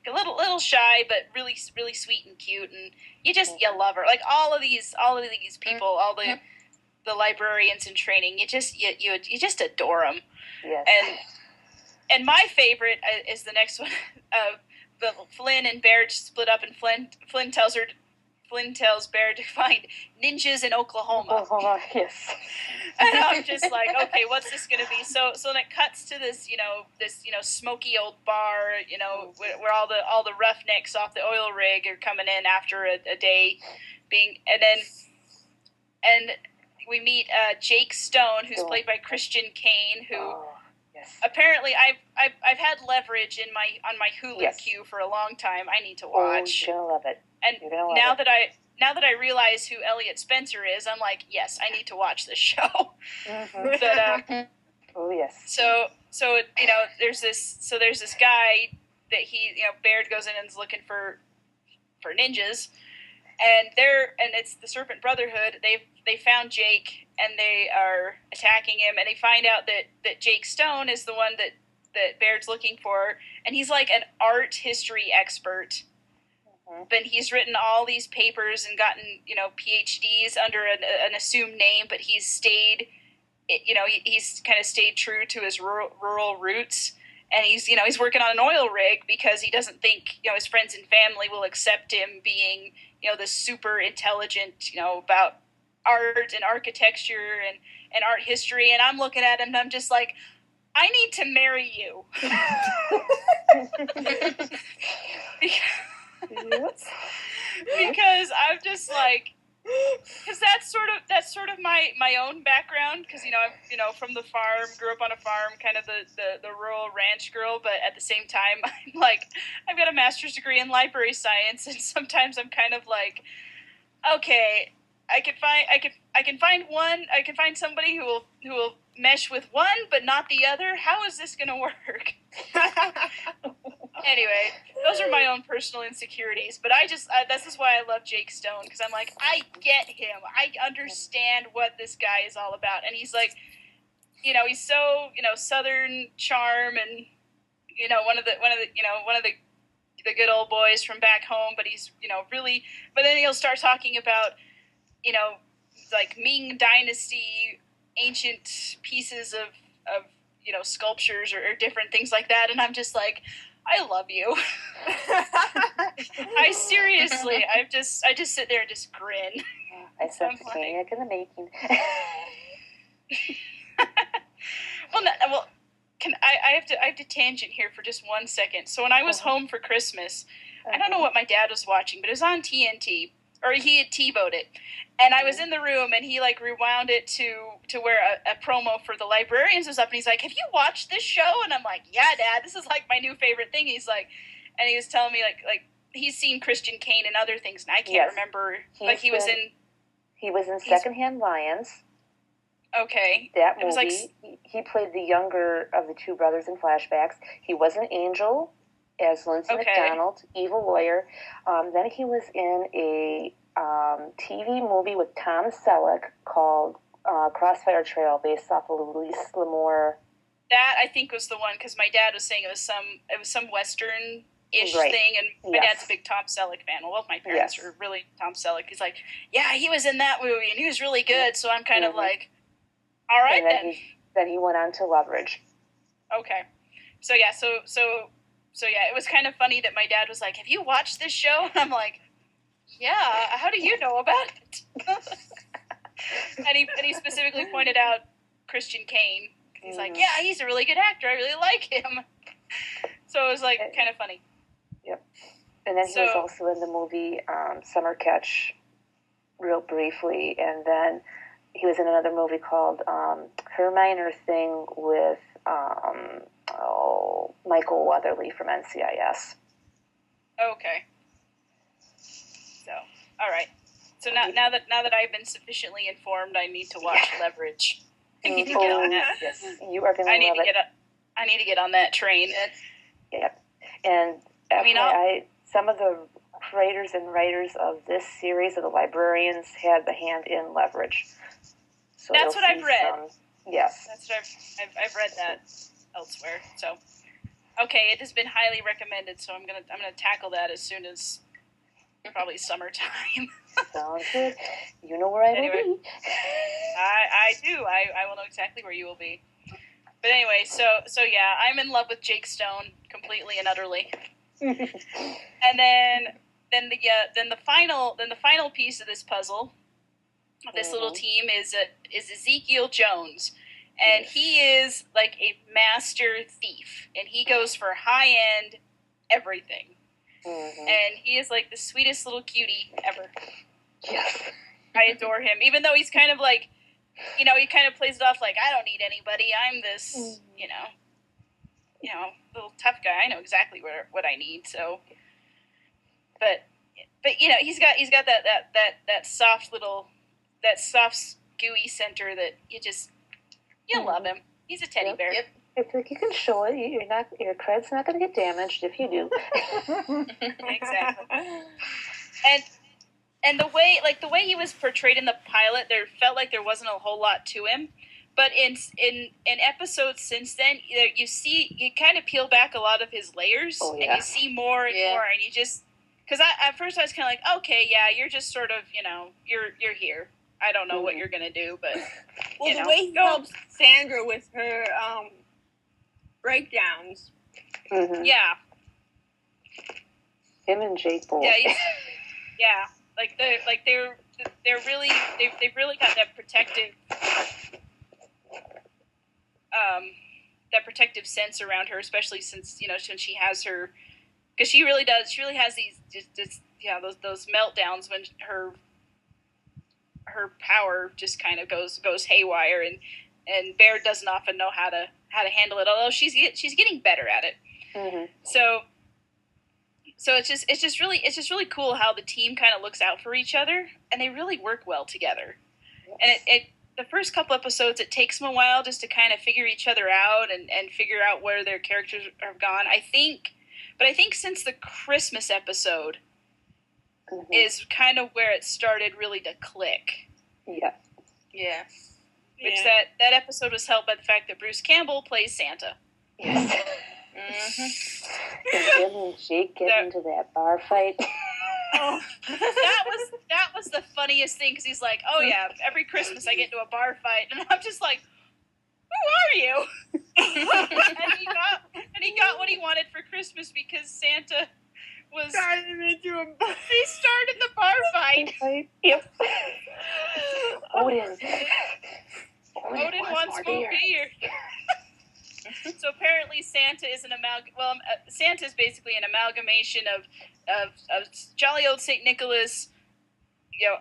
a little shy, but really really sweet and cute, and you love her. Like all of these people, all the librarians in training, you just adore them. Yes. And my favorite is the next one. The Flynn and Baird split up, and Flynn tells Baird to find ninjas in Oklahoma. Yes. And I'm just like, okay, what's this going to be? So then it cuts to this, smoky old bar, where all the roughnecks off the oil rig are coming in after a day being, and we meet Jake Stone, who's played by Christian Kane, who apparently I've had leverage on my Hulu queue for a long time. I need to watch. Oh, you're gonna love it. And now that I realize who Elliot Spencer is, I'm like, yes, I need to watch this show. Mm-hmm. But oh yes. So there's this guy that Baird goes in and is looking for ninjas, and it's the Serpent Brotherhood. They found Jake, and they are attacking him, and they find out that Jake Stone is the one that Baird's looking for, and he's like an art history expert. But he's written all these papers and gotten, PhDs under an assumed name, but he's stayed, he's kind of stayed true to his rural roots. And he's working on an oil rig because he doesn't think, his friends and family will accept him being, this super intelligent, about art and architecture and art history. And I'm looking at him and I'm just like, I need to marry you. Because I'm just like, because that's sort of my own background, because I'm from the farm, grew up on a farm, kind of the rural ranch girl, but at the same time I'm like, I've got a master's degree in library science, and sometimes I'm kind of like, okay, I can find one. I can find somebody who will mesh with one, but not the other. How is this going to work? Anyway, those are my own personal insecurities. But this is why I love Jake Stone, because I'm like, I get him. I understand what this guy is all about, and he's like, he's so Southern charm, and one of the good old boys from back home. But he's really. But then he'll start talking about like Ming Dynasty ancient pieces of sculptures or different things like that, and I'm just like, I love you. I just sit there and just grin. I said Maniac in the making. I have to tangent here for just 1 second. So when I was home for Christmas, I don't know what my dad was watching, but it was on TNT, or he had TiVo'd it. And I was in the room, and he, like, rewound it to where a promo for the Librarians was up, and he's like, have you watched this show? And I'm like, yeah, Dad, this is, like, my new favorite thing. He's like, and he was telling me, like he's seen Christian Kane and other things, and I can't remember. Like, he was in Secondhand Lions. Okay. That movie. It was like, he played the younger of the two brothers in flashbacks. He was an angel as Lindsay McDonald, evil lawyer. Then he was in a TV movie with Tom Selleck called Crossfire Trail, based off of Louise L'Amour. That I think was the one, because my dad was saying it was some Western-ish thing, and my dad's a big Tom Selleck fan. Well, both my parents are really Tom Selleck. He's like, yeah, he was in that movie, and he was really good. So I'm kind of like, all right then. Then he went on to Leverage. Okay, so yeah, it was kind of funny that my dad was like, have you watched this show? And I'm like, yeah, how do you know about it? and he specifically pointed out Christian Kane. He's like, yeah, he's a really good actor. I really like him. So it was like kind of funny. Yep. And then he was also in the movie Summer Catch, real briefly, and then he was in another movie called Her Minor Thing with Michael Weatherly from NCIS. Okay. So, all right. So now that I've been sufficiently informed, I need to watch Leverage. I need to get on that. Yes, you are going to love it. I need to get on that train. Yep. And some of the creators and writers of this series of the Librarians had the hand in Leverage. So that's what I've read. Yes. That's what I've read that elsewhere. So, okay, it has been highly recommended. So I'm gonna tackle that as soon as probably summertime. Sounds good. You know where I will be. I do. I will know exactly where you will be. But anyway, so yeah, I'm in love with Jake Stone completely and utterly. And then the final piece of this puzzle, of this little team, is Ezekiel Jones, and he is like a master thief, and he goes for high end everything. And he is like the sweetest little cutie ever. Yes. I adore him, even though he's kind of like, he kind of plays it off like, I don't need anybody. I'm this, little tough guy. I know exactly what I need. So, but he's got that soft gooey center that you love him. He's a teddy bear. Yep. It's like you can show it. Your cred's not going to get damaged if you do. Exactly. And the way he was portrayed in the pilot, there felt like there wasn't a whole lot to him. But in episodes since then, you kind of peel back a lot of his layers, and you see more and more, and you just, because at first I was kind of like, okay, yeah, you're just sort of, you're here. I don't know what you're gonna do, but the way he helps Sandra with her breakdowns. Yeah. Him and Jake both. Yeah. They've really got that protective sense around her, especially since she has her, because she really has these those meltdowns when her power just kind of goes haywire, and Bear doesn't often know how to handle it, although she's getting better at it. So So it's just really cool how the team kind of looks out for each other, and they really work well together. Yes. And it the first couple episodes, it takes them a while just to kind of figure each other out and figure out where their characters have gone. I think since the Christmas episode is kind of where it started really to click. Yeah. Yeah. Which that episode was helped by the fact that Bruce Campbell plays Santa. Yes. And him and Jake get into that bar fight. Oh, that was the funniest thing, because he's like, oh yeah, every Christmas I get into a bar fight, and I'm just like, who are you? and he got what he wanted for Christmas because Santa was started into a bar. He started the bar fight. Yep. Odin wants more beer. So apparently Santa is Santa's basically an amalgamation of jolly old St. Nicholas,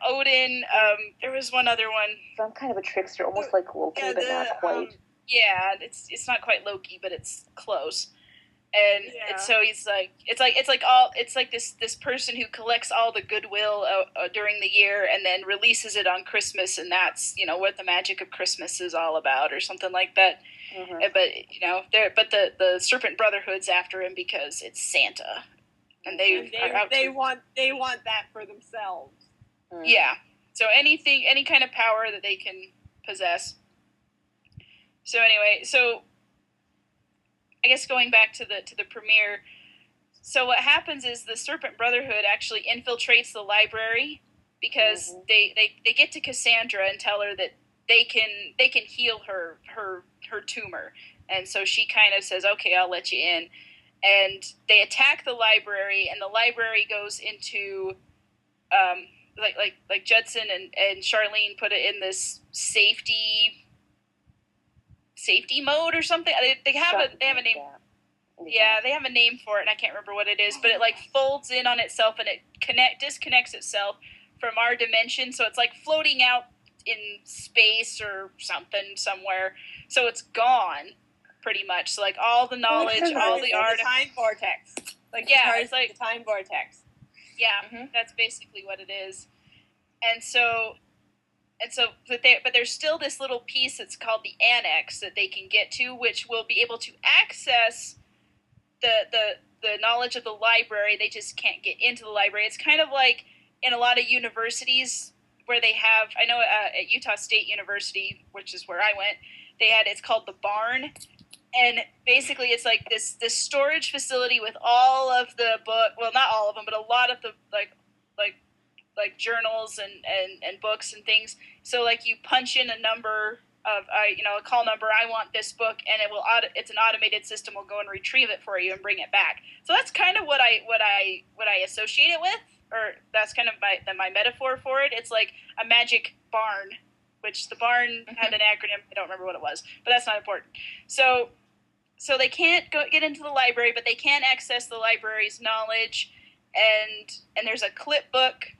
Odin. There was one other one. Some kind of a trickster, almost like Loki, but not quite. Yeah, it's not quite Loki, but it's close. And so he's like, it's like this person who collects all the goodwill during the year and then releases it on Christmas, and that's what the magic of Christmas is all about, or something like that. Mm-hmm. But the Serpent Brotherhood's after him because it's Santa, and they want that for themselves. Mm-hmm. Yeah. So any kind of power that they can possess. So anyway, I guess going back to the premiere, so what happens is the Serpent Brotherhood actually infiltrates the library because they get to Cassandra and tell her that they can heal her tumor, and so she kind of says, okay, I'll let you in, and they attack the library, and the library goes into like Judson and Charlene put it in this safety mode or something. They have a name. Yeah, they have a name for it, and I can't remember what it is. But it folds in on itself, and it disconnects itself from our dimension. So it's floating out in space or something somewhere. So it's gone, pretty much. So all the knowledge, all the art, the time vortex. It's like the time vortex. Yeah, that's basically what it is. But there's still this little piece that's called the Annex that they can get to, which will be able to access the knowledge of the library. They just can't get into the library. It's kind of like in a lot of universities where they have, I know at Utah State University, which is where I went, it's called the Barn. And basically it's like this storage facility with all of the not all of them, but a lot of the like journals and books and things. So you punch in a number of a call number, I want this book, and it's an automated system, will go and retrieve it for you and bring it back. So that's kind of what I associate it with, or that's kind of my metaphor for it. It's like a magic barn, which the barn had an acronym. I don't remember what it was, but that's not important. So they can't get into the library, but they can access the library's knowledge, and there's a clip book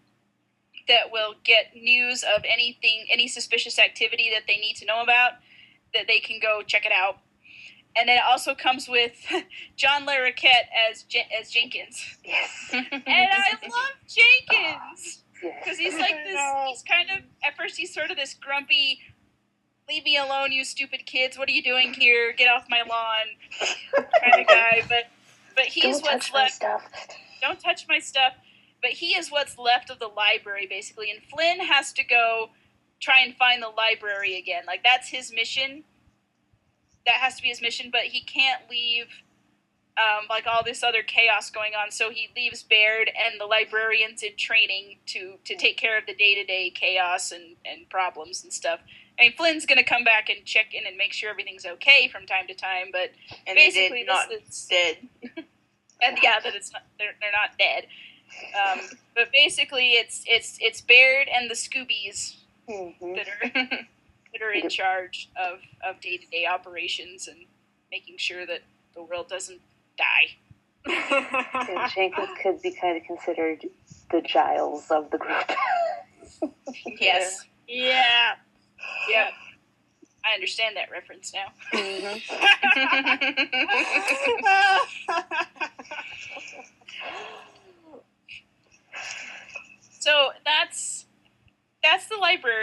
that will get news of any suspicious activity that they need to know about, that they can go check it out. And then it also comes with John Larroquette as Jenkins. Yes. And I love Jenkins! Because he's like this, he's kind of, at first he's sort of this grumpy, leave me alone, you stupid kids, what are you doing here, get off my lawn kind of guy. But he's what's left. Don't touch my stuff. But he is what's left of the library, basically. And Flynn has to go try and find the library again. That's his mission. That has to be his mission. But he can't leave, all this other chaos going on. So he leaves Baird and the librarians in training to take care of the day-to-day chaos and problems and stuff. I mean, Flynn's going to come back and check in and make sure everything's okay from time to time. But basically, it's dead. And yeah, that it's not. They're not dead. But basically, it's Baird and the Scoobies that are in charge of day-to-day operations and making sure that the world doesn't die. And Jenkins could be kind of considered the Giles of the group. Yes. Yeah. Yeah. I understand that reference now.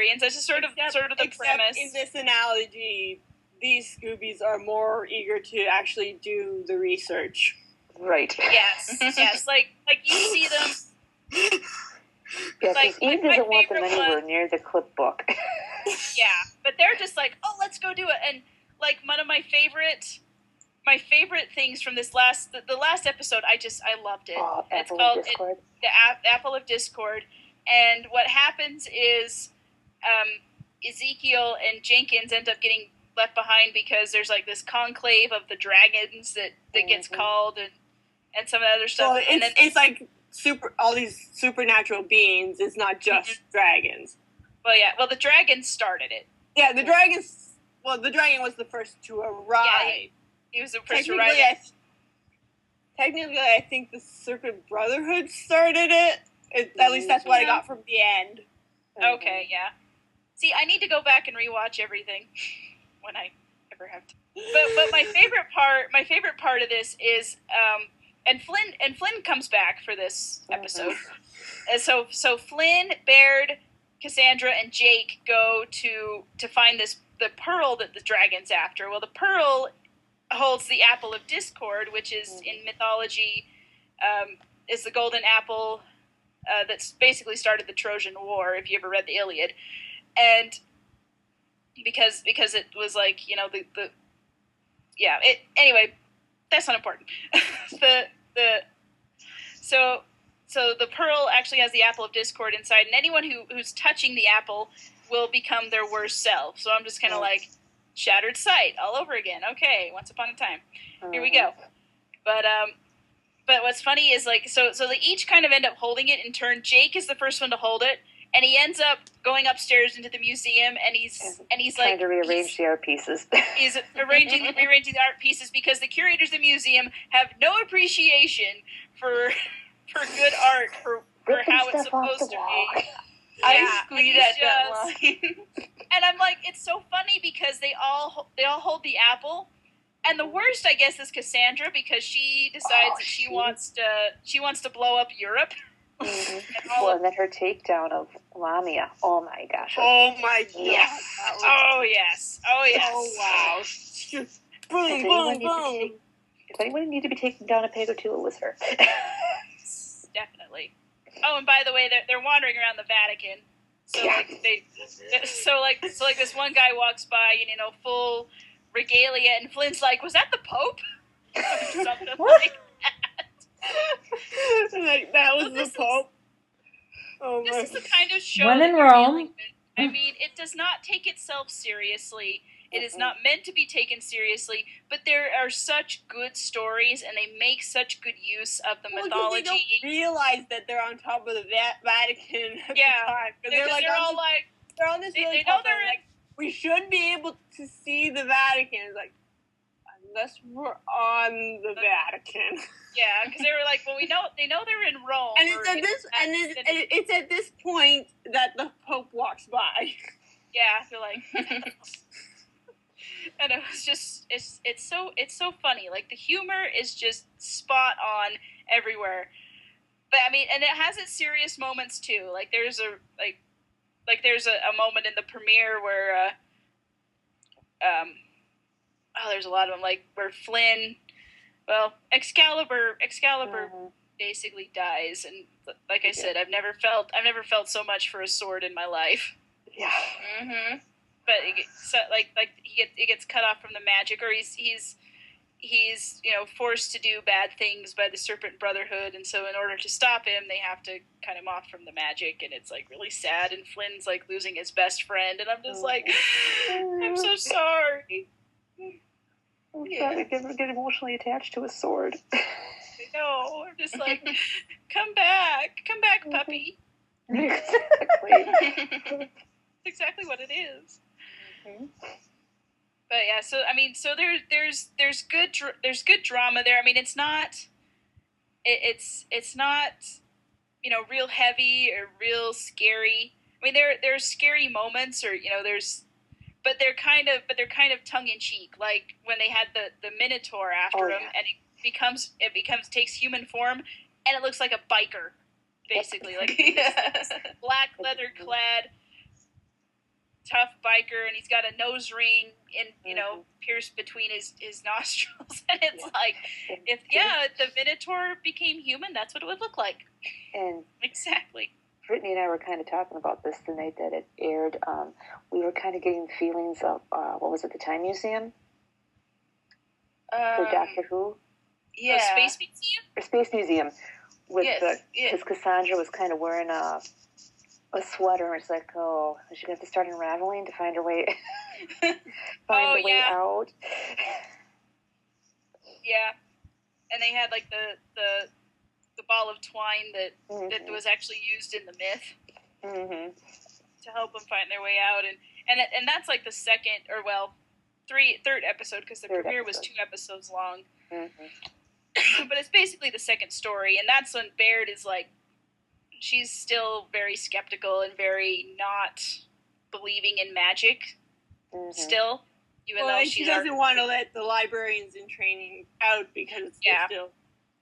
Librarians. That's just sort of the premise. In this analogy, these Scoobies are more eager to actually do the research. Right. Yes. Like you see them. Yeah, because Eve doesn't want them anywhere near the clip book. Yeah, but they're just like, oh, let's go do it. And like one of my favorite things from this last episode, I loved it. Oh, it's Apple called of Discord. the Apple of Discord. And what happens is Ezekiel and Jenkins end up getting left behind because there's like this conclave of the dragons that gets called and some of the other stuff. So it's like all these supernatural beings. It's not just dragons. Well, yeah. Well, the dragons started it. Yeah, the dragons. Well, the dragon was the first to arrive. Yeah, he was the first to arrive. Technically, I think the Serpent Brotherhood started it. At least that's what I got from the end. Okay, yeah. See, I need to go back and rewatch everything when I ever have to. But my favorite part of this is and Flynn comes back for this episode. And so Flynn, Baird, Cassandra, and Jake go to find the pearl that the dragon's after. Well, the pearl holds the Apple of Discord, which is in mythology is the golden apple that's basically started the Trojan War. If you ever read the Iliad, and because it was like, you know, anyway, that's not important. So the pearl actually has the Apple of Discord inside, and anyone who's touching the apple will become their worst self. So I'm just kind of like, shattered sight all over again. Okay, once upon a time. Here we go. But what's funny is like, so they each kind of end up holding it in turn. Jake is the first one to hold it, and he ends up going upstairs into the museum, and he's like trying to rearrange the art pieces. He's rearranging the art pieces because the curators of the museum have no appreciation for good art for how it's supposed to be. I squeezed at that line. And I'm like, it's so funny because they all hold the apple, and the worst, I guess, is Cassandra because she decides that she wants to blow up Europe. And then her takedown of Lamia. Oh my gosh. Oh my god. Yes. Oh yes. Oh yes. Oh wow. Boom, boom, boom. If anyone needed to be taken down a peg or two, it was her. Definitely. Oh, and by the way, they're wandering around the Vatican. So like this one guy walks by, and, you know, full regalia, and Flynn's like, "Was that the Pope?" Something like that. Like that was the Pope. Oh my. This is the kind of show. When in Rome. I mean, it does not take itself seriously. It is not meant to be taken seriously, but there are such good stories, and they make such good use of the mythology. They don't realize that they're on top of the Vatican at the time. They're on this really top level, like, we should be able to see the Vatican. It's like, unless we're on the Vatican. Yeah, because they were like, well, they know they're in Rome. And it's at this point that the Pope walks by. Yeah, they're like... And it was just, it's so funny. Like, the humor is just spot on everywhere. But I mean, and it has its serious moments too. Like there's a moment in the premiere where there's a lot of them, like where Flynn, well, Excalibur basically dies, and like I said, I've never felt so much for a sword in my life. Yeah. Mm-hmm. But he gets cut off from the magic, or he's forced to do bad things by the Serpent Brotherhood, and so in order to stop him, they have to cut him off from the magic, and it's like really sad. And Flynn's like losing his best friend, and I'm just like, I'm so sorry. I get emotionally attached to a sword. I know. I'm just like, come back, puppy. Exactly. That's exactly what it is. Mm-hmm. But yeah, so there's good drama there. I mean, it's not real heavy or real scary. I mean, there's scary moments, or but they're kind of tongue in cheek. Like when they had the Minotaur after him, and it takes human form, and it looks like a biker, basically, like black leather clad tough biker, and he's got a nose ring pierced between his nostrils, and it's like, if the Minotaur became human, that's what it would look like. And exactly. Brittany and I were kind of talking about this the night that it aired. We were kind of getting feelings of what was it, the Time Museum for Doctor Who? Yeah, Space Museum. Or Space Museum, because Cassandra was kind of wearing a sweater. It's like, oh, is she going to have to start unraveling to find her way, way out? Yeah, and they had like the ball of twine that was actually used in the myth to help them find their way out, and that's like the third episode, because the premiere was 2 episodes long. But it's basically the second story, and that's when Baird is like, she's still very skeptical and very not believing in magic still, even though she doesn't want to let the librarians in training out because they're still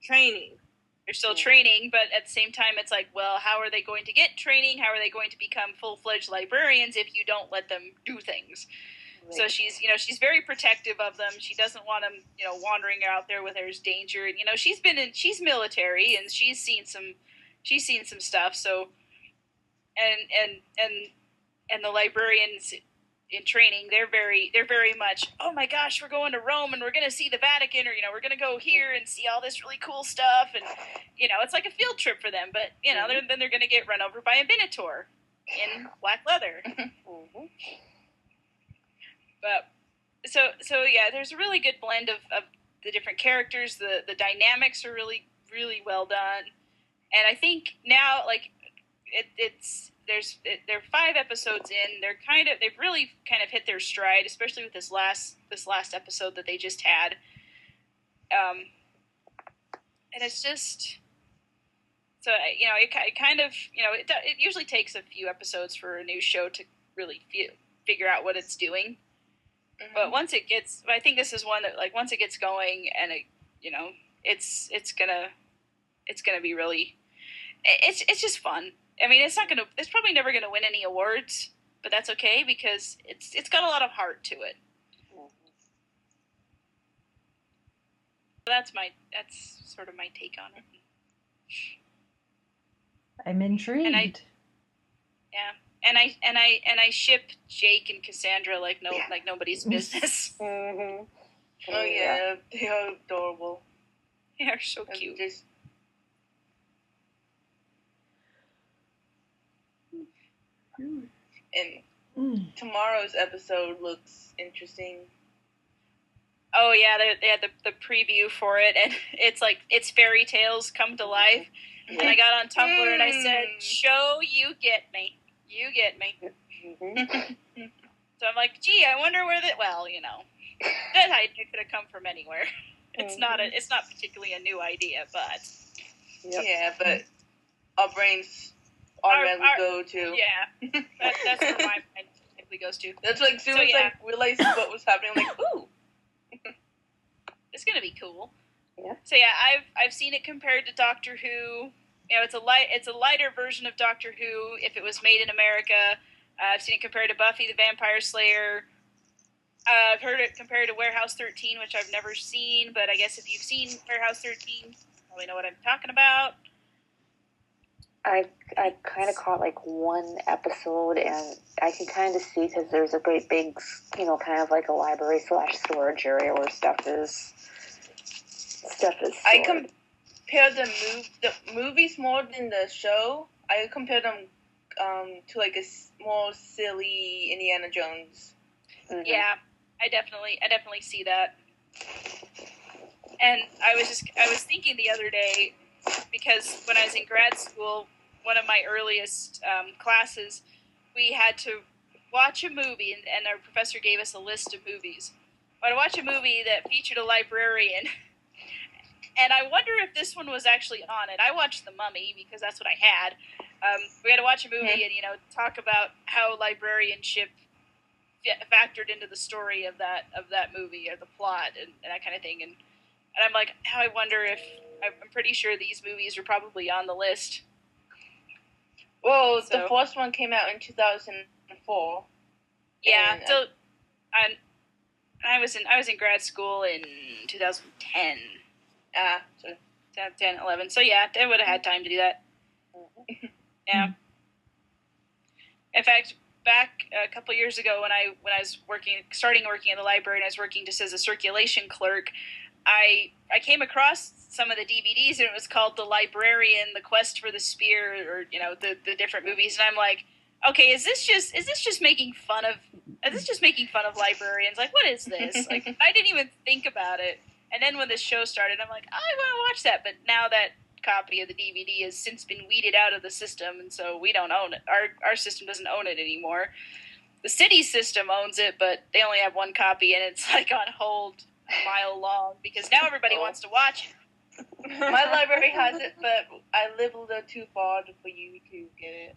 training. They're still training, but at the same time, it's like, well, how are they going to get training? How are they going to become full-fledged librarians if you don't let them do things? Right. So she's very protective of them. She doesn't want them, wandering out there where there's danger. And, she's military, and she's seen some stuff. So, and the librarians in training, they're very much, oh my gosh, we're going to Rome and we're going to see the Vatican, or we're going to go here and see all this really cool stuff, and it's like a field trip for them. But then they're going to get run over by a Minotaur in black leather. But so yeah, there's a really good blend of the different characters. The dynamics are really, really well done, and I think now, like, they're 5 episodes in. They've really kind of hit their stride, especially with this last episode that they just had. And it's just, so it kind of, it usually takes a few episodes for a new show to really figure out what it's doing. But once it gets, I think this is one that, like, once it gets going, and it's gonna be really, it's just fun. I mean, it's probably never gonna win any awards, but that's okay, because it's got a lot of heart to it. That's sort of my take on it. I'm intrigued. And I ship Jake and Cassandra like nobody's business. Oh yeah, they are adorable. They are so cute. And tomorrow's episode looks interesting. Oh yeah, they had the preview for it, and it's fairy tales come to life. And I got on Tumblr and I said, "Show, you get me. You get me." So I'm like, gee, I wonder where that. Well, that idea could have come from anywhere. It's not particularly a new idea, but yeah, but our brains automatically go to that's where my mind typically goes to. That's like soon as I realized what was happening, I'm like, ooh, it's gonna be cool. Yeah. So yeah, I've seen it compared to Doctor Who. It's a lighter version of Doctor Who if it was made in America. I've seen it compared to Buffy the Vampire Slayer. I've heard it compared to Warehouse 13, which I've never seen, but I guess if you've seen Warehouse 13, you probably know what I'm talking about. I kind of caught like one episode, and I can kind of see, because there's a great big, kind of like a library / storage area where stuff is stored. I compare the movies more than the show. I compare them to like a more silly Indiana Jones. Mm-hmm. Yeah, I definitely see that. And I was thinking the other day, because when I was in grad school, one of my earliest classes, we had to watch a movie, and our professor gave us a list of movies. I had to watch a movie that featured a librarian. And I wonder if this one was actually on it. I watched The Mummy because that's what I had. We had to watch a movie and talk about how librarianship factored into the story of that movie, or the plot, and that kind of thing. And I'm like, I wonder if, I'm pretty sure these movies are probably on the list. Well, the first one came out in 2004. Yeah. And So I was in grad school in 2010. So 10, 11. So yeah, I would have had time to do that. Yeah. In fact, back a couple years ago when I was starting working at the library, and I was working just as a circulation clerk, I came across some of the DVDs, and it was called The Librarian, The Quest for the Spear, or the different movies, and I'm like, okay, is this just making fun of librarians? Like, what is this? Like, I didn't even think about it. And then when this show started, I'm like, I want to watch that. But now that copy of the DVD has since been weeded out of the system, and so we don't own it. Our system doesn't own it anymore. The city system owns it, but they only have one copy, and it's like on hold a mile long because now everybody wants to watch it. My library has it, but I live a little too far for you to get it.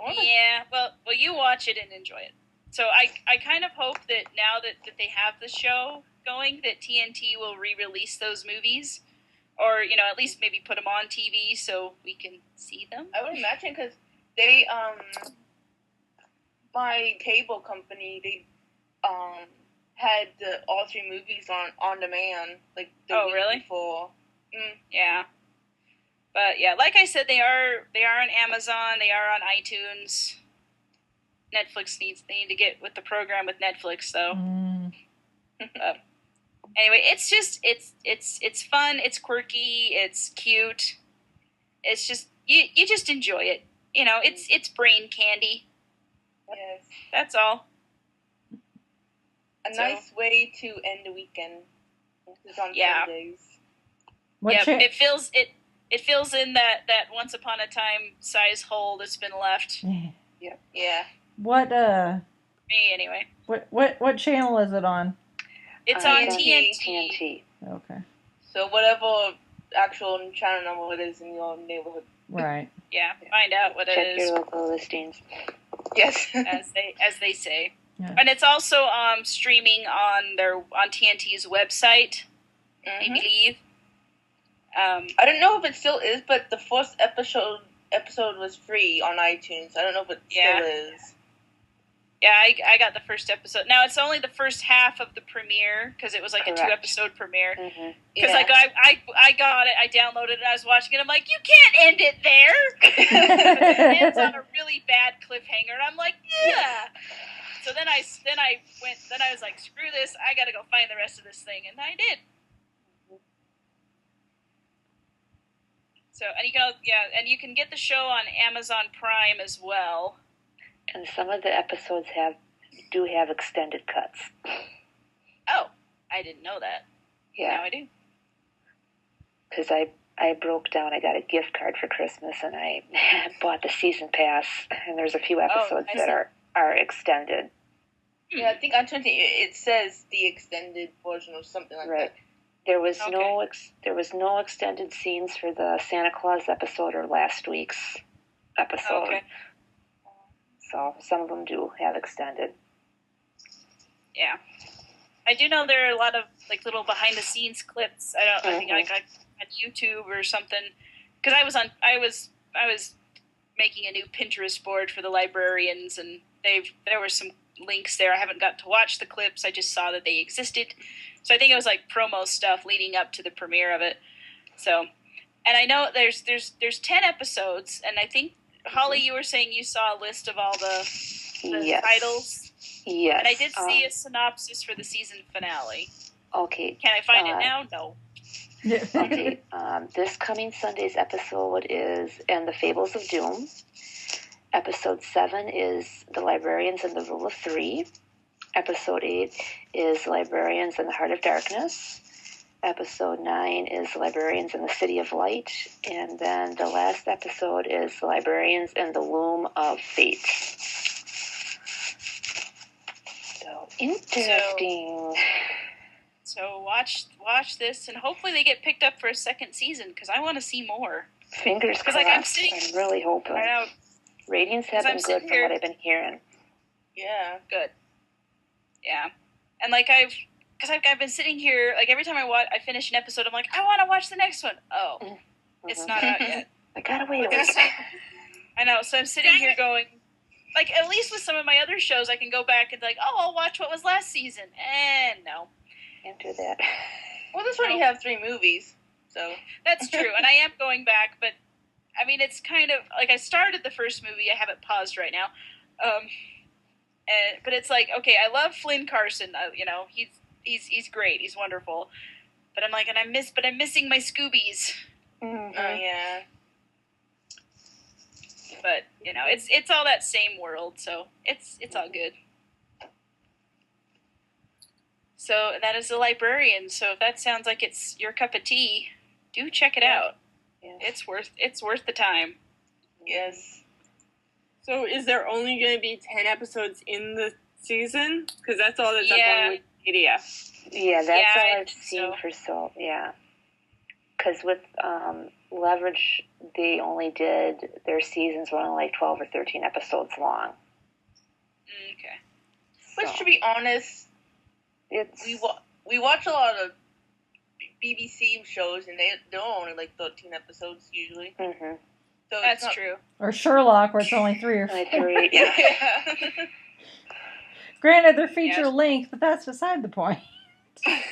Yeah, well, you watch it and enjoy it. So I kind of hope that now that they have the show going, that TNT will re-release those movies, or at least maybe put them on TV so we can see them. I would imagine because they my cable company, they had all three movies on demand like the week really? before. Yeah. But yeah, like I said, they are on Amazon, they are on iTunes. They need to get with the program with Netflix though. Anyway, it's fun, it's quirky, it's cute. It's just you just enjoy it. It's brain candy. Yes. That's all. A nice way to end the weekend. It's on Sundays. It fills in that once upon a time size hole that's been left. Yeah. What me anyway. What channel is it on? It's on TNT. Okay. So whatever actual channel number it is in your neighborhood. Right. Yeah. Find out what it is. Check your local listings. Yes. as they say. Yeah. And it's also streaming on TNT's website, I believe. I don't know if it still is, but the first episode was free on iTunes. I don't know if it still is. Yeah, I got the first episode. Now it's only the first half of the premiere because it was like Correct. a 2-episode premiere. Because Yeah. I got it, I downloaded it, I was watching it. I'm like, you can't end it there. It ends on a really bad cliffhanger, and I'm like, yeah. So then I was like, screw this, I got to go find the rest of this thing, and I did. So and you can get the show on Amazon Prime as well. And some of the episodes do have extended cuts. Oh, I didn't know that. Yeah. Now I do. Because I broke down, I got a gift card for Christmas, and I bought the season pass, and there's a few episodes that are extended. Yeah, I think on 20 it says the extended version or something like that. There was no extended scenes for the Santa Claus episode or last week's episode. Okay. So some of them do have extended. Yeah, I do know there are a lot of like little behind the scenes clips. I think I got on YouTube or something because I was making a new Pinterest board for the Librarians, and there were some links there. I haven't got to watch the clips. I just saw that they existed. So I think it was like promo stuff leading up to the premiere of it. So, and I know there's 10 episodes, and I think Holly, you were saying you saw a list of all the titles. Yes. And I did see a synopsis for the season finale. Okay. Can I find it now? No. Okay. This coming Sunday's episode is "And the Fables of Doom." Episode 7 is "The Librarians and the Rule of 3." Episode 8 is "Librarians and the Heart of Darkness." Episode 9 is "Librarians in the City of Light." And then the last episode is "Librarians in the Loom of Fate." So, interesting. So watch this, and hopefully they get picked up for a second season, because I want to see more. Fingers crossed. I'm really hoping. I know. Ratings have been good from what I've been hearing. Yeah. Good. Yeah. And like I've been sitting here, like every time I finish an episode, I'm like, I want to watch the next one. Oh, it's not out yet. I gotta wait a week. I know, so I'm sitting here going, like, at least with some of my other shows, I can go back and like, oh, I'll watch what was last season. And no. Can't do that. Well, this one you have 3 movies, so. That's true, and I am going back, but, I mean, it's kind of, like, I started the first movie, I have it paused right now, but it's like, okay, I love Flynn Carson, you know, he's great, he's wonderful, but I'm like, and I'm missing my Scoobies. Mm-hmm. Oh, yeah. But, you know, it's all that same world, so it's all good. So that is The Librarians. So if that sounds like it's your cup of tea, do check it out. Yes. It's worth the time. Yes. So is there only going to be 10 episodes in the season? Because that's all that's up on Wikipedia. Yeah, that's all I've seen for so. Yeah. Because with Leverage, they only did their seasons were only like 12 or 13 episodes long. Okay. But to be honest, we watch a lot of BBC shows, and they're only like 13 episodes usually. Mm-hmm. So that's true. Or Sherlock, where it's only 3 or 4. 3, yeah. Granted, they're feature length, but that's beside the point. We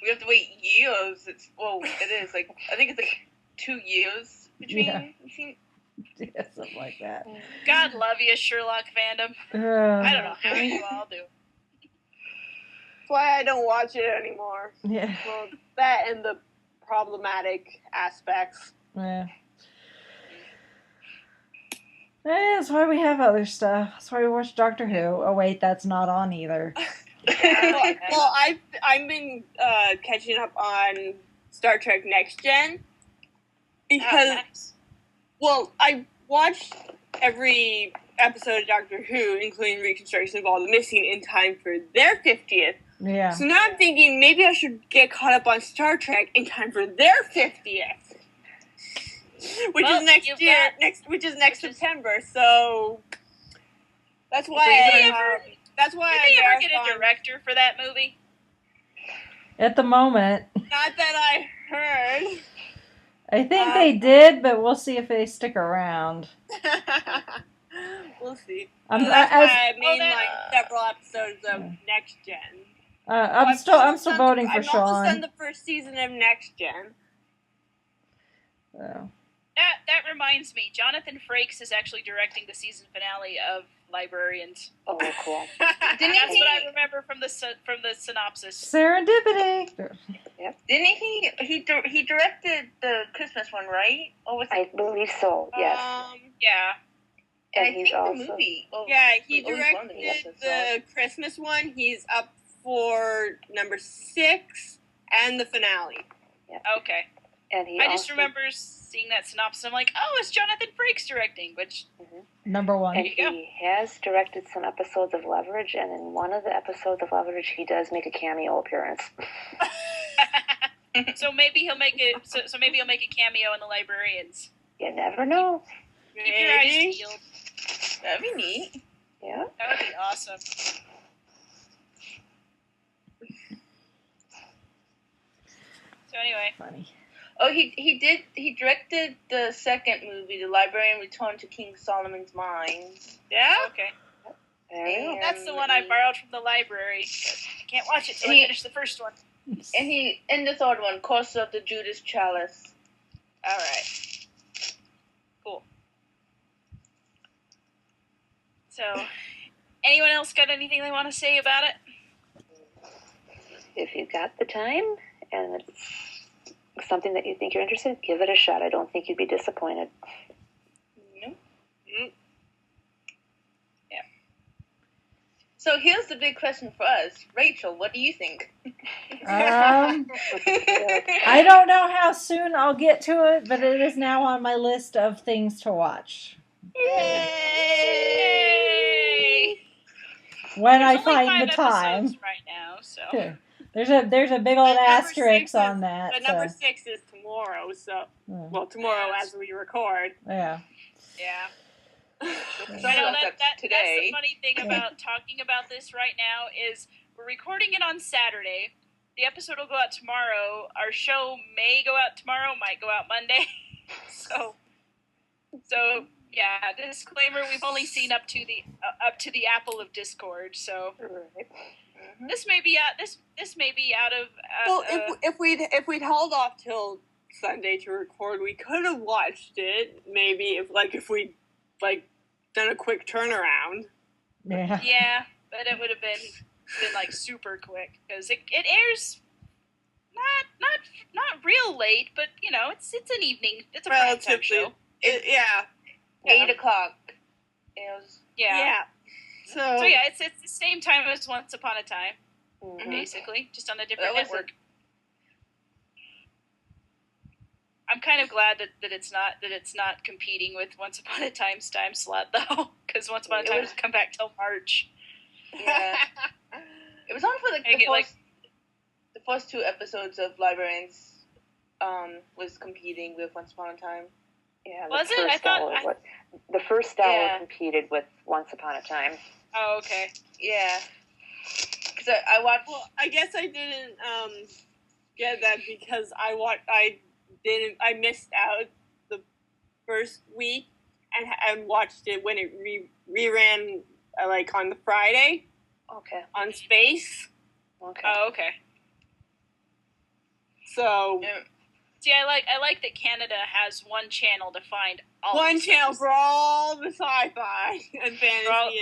have to wait years. It is like, I think it's like 2 years between. Yeah, something like that. God love you, Sherlock fandom. I don't know how you all do. That's why I don't watch it anymore. Yeah. Well, that and the problematic aspects. Yeah. That's why we have other stuff. That's why we watch Doctor Who. Oh wait, that's not on either. Well, I've been catching up on Star Trek Next Gen because, well, I watched every episode of Doctor Who, including reconstruction of all the missing, in time for their 50th. Yeah. So now I'm thinking maybe I should get caught up on Star Trek in time for their 50th, which is next year. Which is next September. So that's why. That's why Did they ever get a director for that movie? At the moment. Not that I heard. I think they did, but we'll see if they stick around. We'll see. That's why I made like several episodes of Next Gen. I'm still voting for Sean. I've also done the first season of Next Gen. Oh. That reminds me, Jonathan Frakes is actually directing the season finale of Librarians. Oh, cool. That's what I remember from the synopsis. Serendipity. Yep. Didn't he directed the Christmas one, right? Or was I believe so. Yes. Yeah. And And I he's think also the movie. He directed the Christmas one. He's up for number 6 and the finale. Yeah. Okay. And he I just remember seeing that synopsis. I'm like, oh, it's Jonathan Frakes directing, which number 1. And he has directed some episodes of Leverage, and in one of the episodes of Leverage, he does make a cameo appearance. So maybe he'll make it. So maybe he'll make a cameo in the Librarians. You never know. Keep your eyes peeled. That'd be neat. Yeah. That would be awesome. So anyway. Funny. Oh, he directed the second movie, The Librarian Return to King Solomon's Mines. Yeah? Okay. And That's the one I borrowed from the library. I can't watch it till I finish the first one. And the third one, Curse of the Judas Chalice. Alright. Cool. So, anyone else got anything they want to say about it? if you got the time and it's something that you think you're interested in, give it a shot. I don't think you'd be disappointed. Nope. Yeah. So here's the big question for us. Rachel, what do you think? I don't know how soon I'll get to it, but it is now on my list of things to watch. Yay! When I find the time. Right now, so. There's a big old asterisk on that. But number 6 is tomorrow, so well, tomorrow as we record. Yeah. Yeah. That's the funny thing about talking about this right now is we're recording it on Saturday. The episode will go out tomorrow. Our show may go out tomorrow, might go out Monday. So So yeah, disclaimer: we've only seen up to the apple of discord. So this may be out. This may be out of. Well, if we'd held off till Sunday to record, we could have watched it. Maybe if we'd done a quick turnaround. Yeah. Yeah, but it would have been like super quick because it airs not real late, but it's an evening. It's a prime time show. Yeah. 8 o'clock. It was. Yeah. So yeah, it's the same time as Once Upon a Time, basically, just on a different network. I'm kind of glad that it's not competing with Once Upon a Time's time slot though, because Once Upon a Time doesn't come back till March. Yeah. It was on for the first 2 episodes of Librarians. Was competing with Once Upon a Time. Yeah, was it? I thought the first hour competed with Once Upon a Time. Oh, okay. Yeah. Because I watched. Well, I guess I didn't get that because I missed out the first week and watched it when it reran on the Friday. Okay. On Space. Okay. Oh, okay. So. Yeah. See, I like that Canada has one channel to find all. One channel for all the sci-fi and fantasy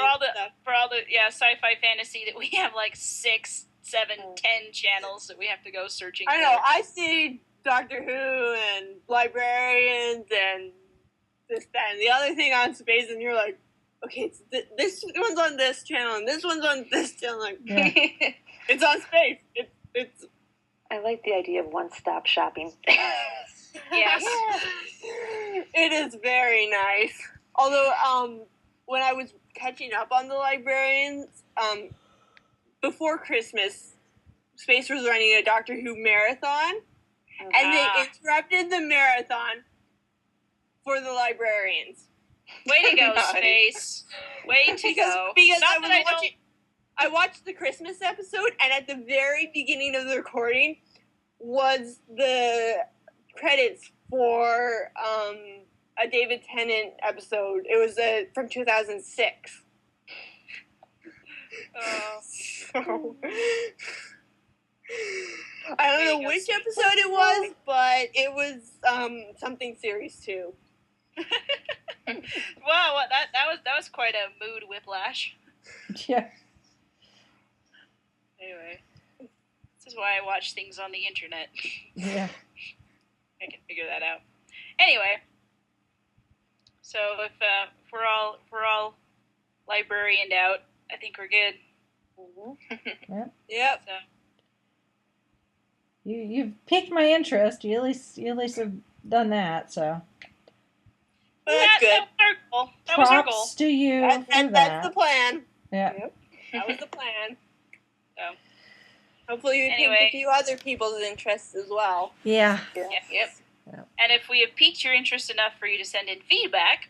for all the sci-fi fantasy that we have 6, 7, 10 channels that we have to go searching. I know. I see Doctor Who and Librarians and this, that, and the other thing on Space, and you're like, okay, this one's on this channel and this one's on this channel. It's on Space. It's. I like the idea of one-stop shopping. Yes. It is very nice. Although, when I was catching up on the Librarians, before Christmas, Space was running a Doctor Who marathon, and they interrupted the marathon for the Librarians. Way to go, Space. Way to go. Because I watched the Christmas episode, and at the very beginning of the recording was the credits for a David Tennant episode. It was from 2006. So, I don't know which episode it was, but it was something series 2. Wow, that was quite a mood whiplash. Yeah. Anyway, this is why I watch things on the internet. Yeah. I can figure that out. Anyway, so if we're all librarianed out, I think we're good. Yeah. Yep. So. You've piqued my interest. You at least have done that. So. Well, that's good. That was our goal. Props to you for that. That's the plan. Yeah. Yep. That was the plan. So. Hopefully you piqued a few other people's interests as well. Yeah. Yep. And if we have piqued your interest enough for you to send in feedback,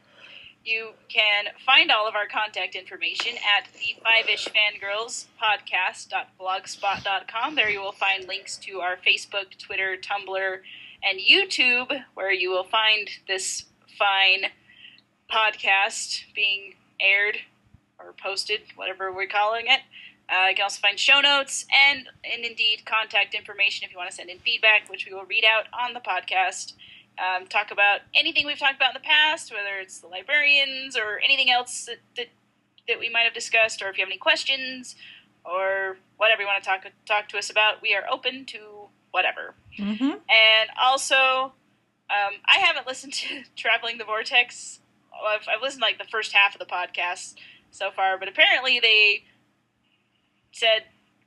you can find all of our contact information at the Fiveish Fangirls podcast.blogspot.com. There you will find links to our Facebook, Twitter, Tumblr, and YouTube, where you will find this fine podcast being aired or posted, whatever we're calling it. You can also find show notes and indeed contact information if you want to send in feedback, which we will read out on the podcast. Talk about anything we've talked about in the past, whether it's the Librarians or anything else that we might have discussed, or if you have any questions or whatever you want to talk to us about, we are open to whatever. Mm-hmm. And also, I haven't listened to Traveling the Vortex. I've listened to the first half of the podcast so far, but apparently they said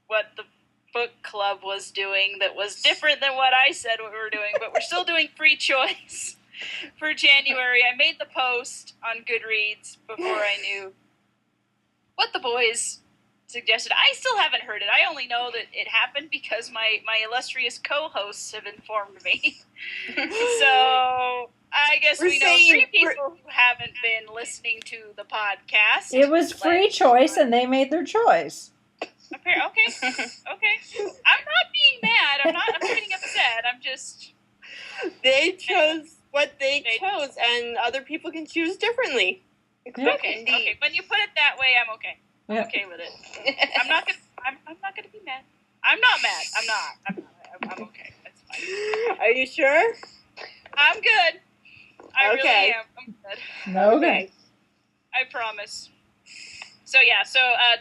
what the book club was doing that was different than what I said what we were doing, but we're still doing free choice for January. I made the post on Goodreads before I knew what the boys suggested. I still haven't heard it. I only know that it happened because my illustrious co-hosts have informed me. So I guess we know 3 people who haven't been listening to the podcast. It was free choice, and they made their choice. Okay. I'm not being mad. I'm not getting upset. I'm just. They chose what they chose, and other people can choose differently. Okay. When you put it that way, I'm okay. I'm okay with it. I'm not gonna be mad. I'm not mad. I'm okay. That's fine. Are you sure? I'm good. I really am. I'm good. Okay. I promise. So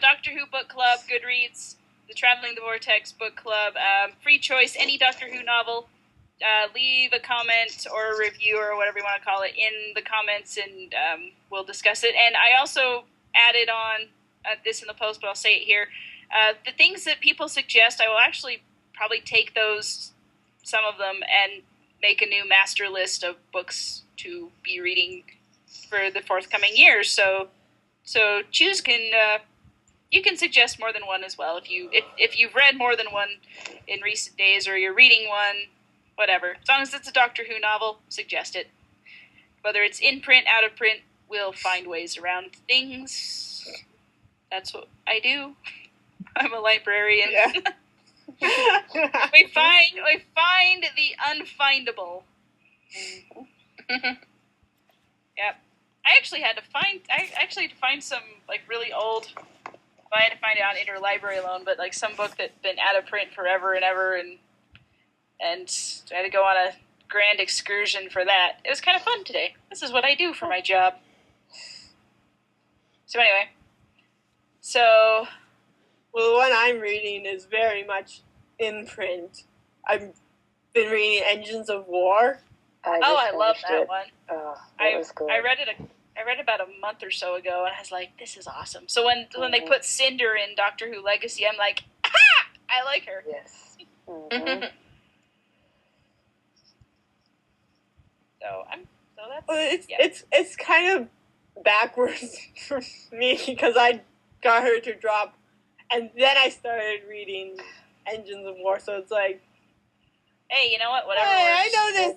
Doctor Who book club, Goodreads, the Traveling the Vortex book club, free choice, any Doctor Who novel. Leave a comment or a review or whatever you want to call it in the comments, and we'll discuss it. And I also added on this in the post, but I'll say it here. The things that people suggest, I will actually probably take some of them, and make a new master list of books to be reading for the forthcoming years. So choose you can suggest more than one as well. If you've read more than one in recent days, or you're reading one, whatever. As long as it's a Doctor Who novel, suggest it. Whether it's in print, out of print, we'll find ways around things. That's what I do. I'm a librarian. Yeah. we find the unfindable. Yep. I actually had to find some really old. I had to find it on Interlibrary Loan, but some book that'd been out of print forever and ever, and I had to go on a grand excursion for that. It was kind of fun today. This is what I do for my job. So anyway, well, the one I'm reading is very much in print. I've been reading Engines of War. I love that one. Oh, it was good. I read it about a month or so ago, and I was like, this is awesome. So when they put Cinder in Doctor Who Legacy, I'm like, aha! I like her. Yes. Mm-hmm. It's kind of backwards for me, because I got her to drop, and then I started reading Engines of War. So it's like, hey, you know what? Whatever. Hey, I know this.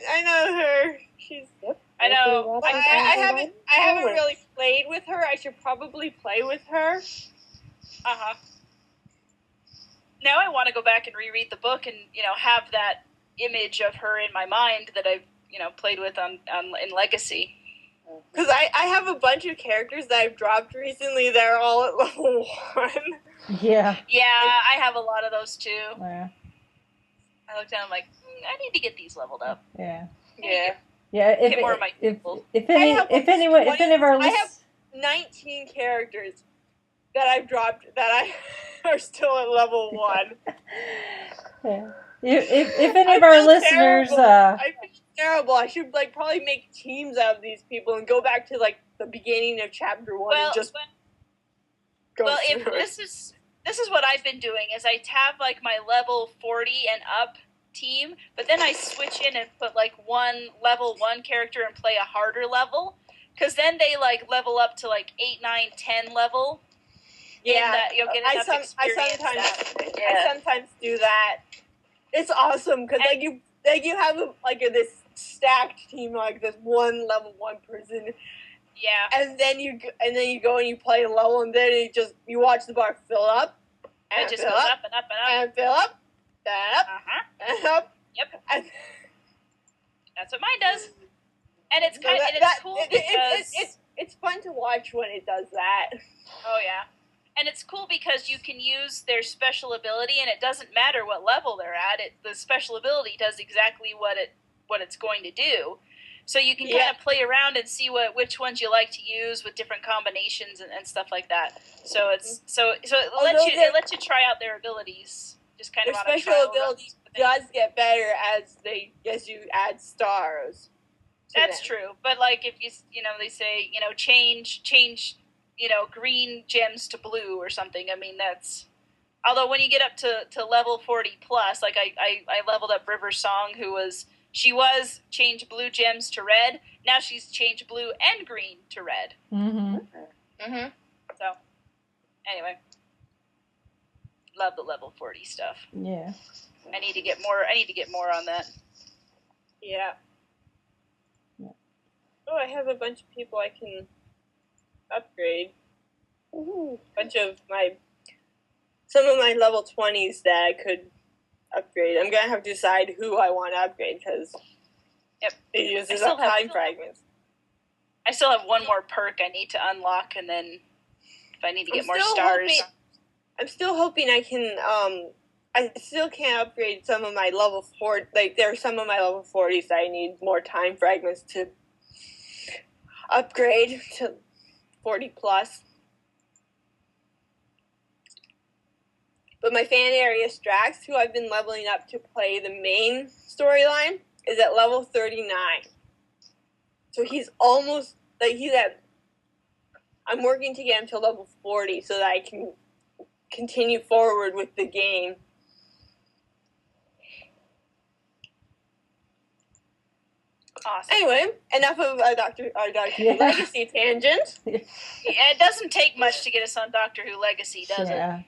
I know her. She's. Yep. I know. I haven't really played with her. I should probably play with her. Now I want to go back and reread the book, and have that image of her in my mind that I've played with in Legacy. Because I have a bunch of characters that I've dropped recently. They're all at level 1. Yeah. Yeah, I have a lot of those too. Yeah. I looked down, I'm like, I need to get these leveled up. Yeah. Yeah. Yeah. Get more of my people. If any of our I have 19 characters that I've dropped that are still at level 1. Yeah. If any of our listeners, I feel terrible. I should probably make teams out of these people and go back to the beginning of chapter 1 and just go through it. This is what I've been doing, is I have my level 40 and up team, but then I switch in and put one level 1 character and play a harder level, because then they level up to 8, 9, 10 level. Yeah, and you'll get enough experience. I sometimes do that. It's awesome because you have this stacked team, this one level 1 person. Yeah. And then you go and you play a level, and then you watch the bar fill up. And it just goes up and up and up. And fill up. And up. And up. Yep. And that's what mine does. And it's it's cool because it's fun to watch when it does that. Oh yeah. And it's cool because you can use their special ability, and it doesn't matter what level they're at. The special ability does exactly what it's going to do. So you can kind of play around and see which ones you like to use with different combinations and stuff like that. So it lets you try out their abilities. Just kind of their special ability does get better as you add stars. That's true. But if they say change green gems to blue or something. I mean, although when you get up to level 40 plus, I leveled up River Song, she was changed blue gems to red. Now she's changed blue and green to red. Mm-hmm. Mm-hmm. So, anyway, love the level 40 stuff. Yeah. I need to get more on that. Yeah. Oh, I have a bunch of people I can upgrade. Some of my level 20s that I could upgrade. I'm gonna have to decide who I want to upgrade, because Yep. It uses I still up have- time fragments. I still have one more perk I need to unlock, and then if I need to get more stars. I'm still hoping I can. I still can't upgrade some of my level 4. Like, there are some of my level 40s that I need more time fragments to upgrade to 40 plus. But my fan area Strax, who I've been leveling up to play the main storyline, is at level 39. So he's almost, like, I'm working to get him to level 40 so that I can continue forward with the game. Awesome. Anyway, enough of our Doctor Who Legacy tangent. Yeah, it doesn't take much to get us on Doctor Who Legacy, does it? Yeah.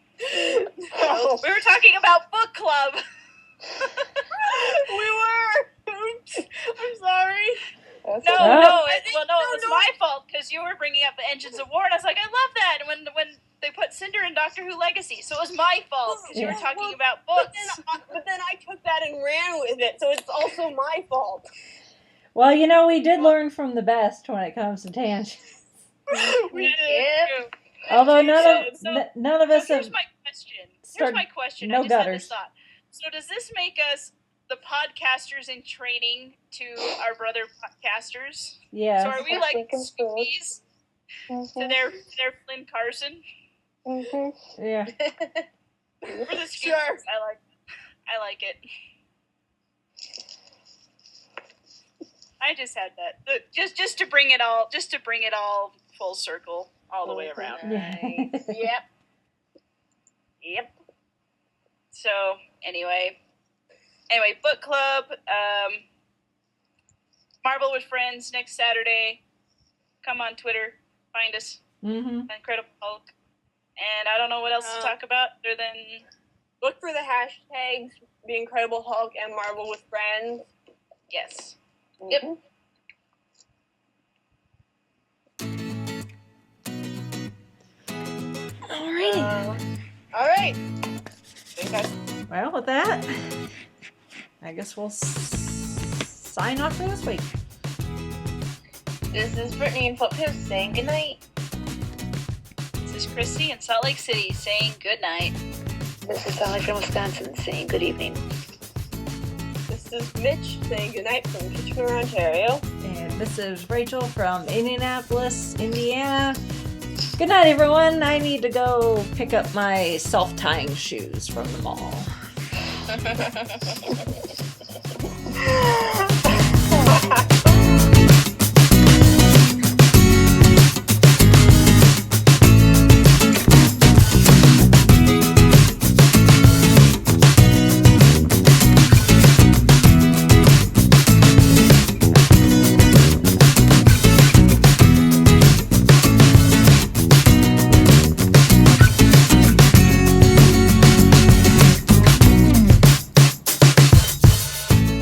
No. We were talking about book club. We were. Oops. I'm sorry. No, Oh. it was my fault because you were bringing up the Engines of War, and I was like, I love that. And when they put Cinder in Doctor Who Legacy, so it was my fault because you were talking about books. But then I took that and ran with it, so it's also my fault. Well, we did learn from the best when it comes to tangents. We did. Although none of us So have. here's my question. start- Here's my question. no I just had gutters. this thought. So does this make us the podcasters in training to our brother podcasters? Yeah. So are we like Thinking so. Scoobies to their Flynn Carson? Yeah. We're the Scoobies. Sure. I like it. I just had that just to bring it all full circle all the way around. Yeah. Yep. So anyway, book club. Marvel with Friends next Saturday. Come on Twitter, find us. Mm-hmm. Incredible Hulk. And I don't know what else to talk about other than Look for the hashtags The Incredible Hulk and Marvel with Friends. yes. Yep. Alrighty. All right. Well, with that, I guess we'll sign off for this week. This is Brittany in Foothill saying goodnight. This is Christy in Salt Lake City saying good night. This is Sally from Wisconsin saying good evening. This is Mitch saying goodnight from Kitchener, Ontario. And this is Rachel from Indianapolis, Indiana. Good night, everyone. I need to go pick up my self-tying shoes from the mall.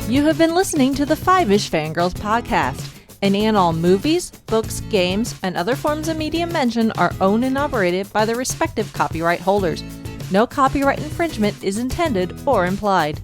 You have been listening to the Fiveish Fangirls podcast. Any and all movies, books, games, and other forms of media mentioned are owned and operated by the respective copyright holders. No copyright infringement is intended or implied.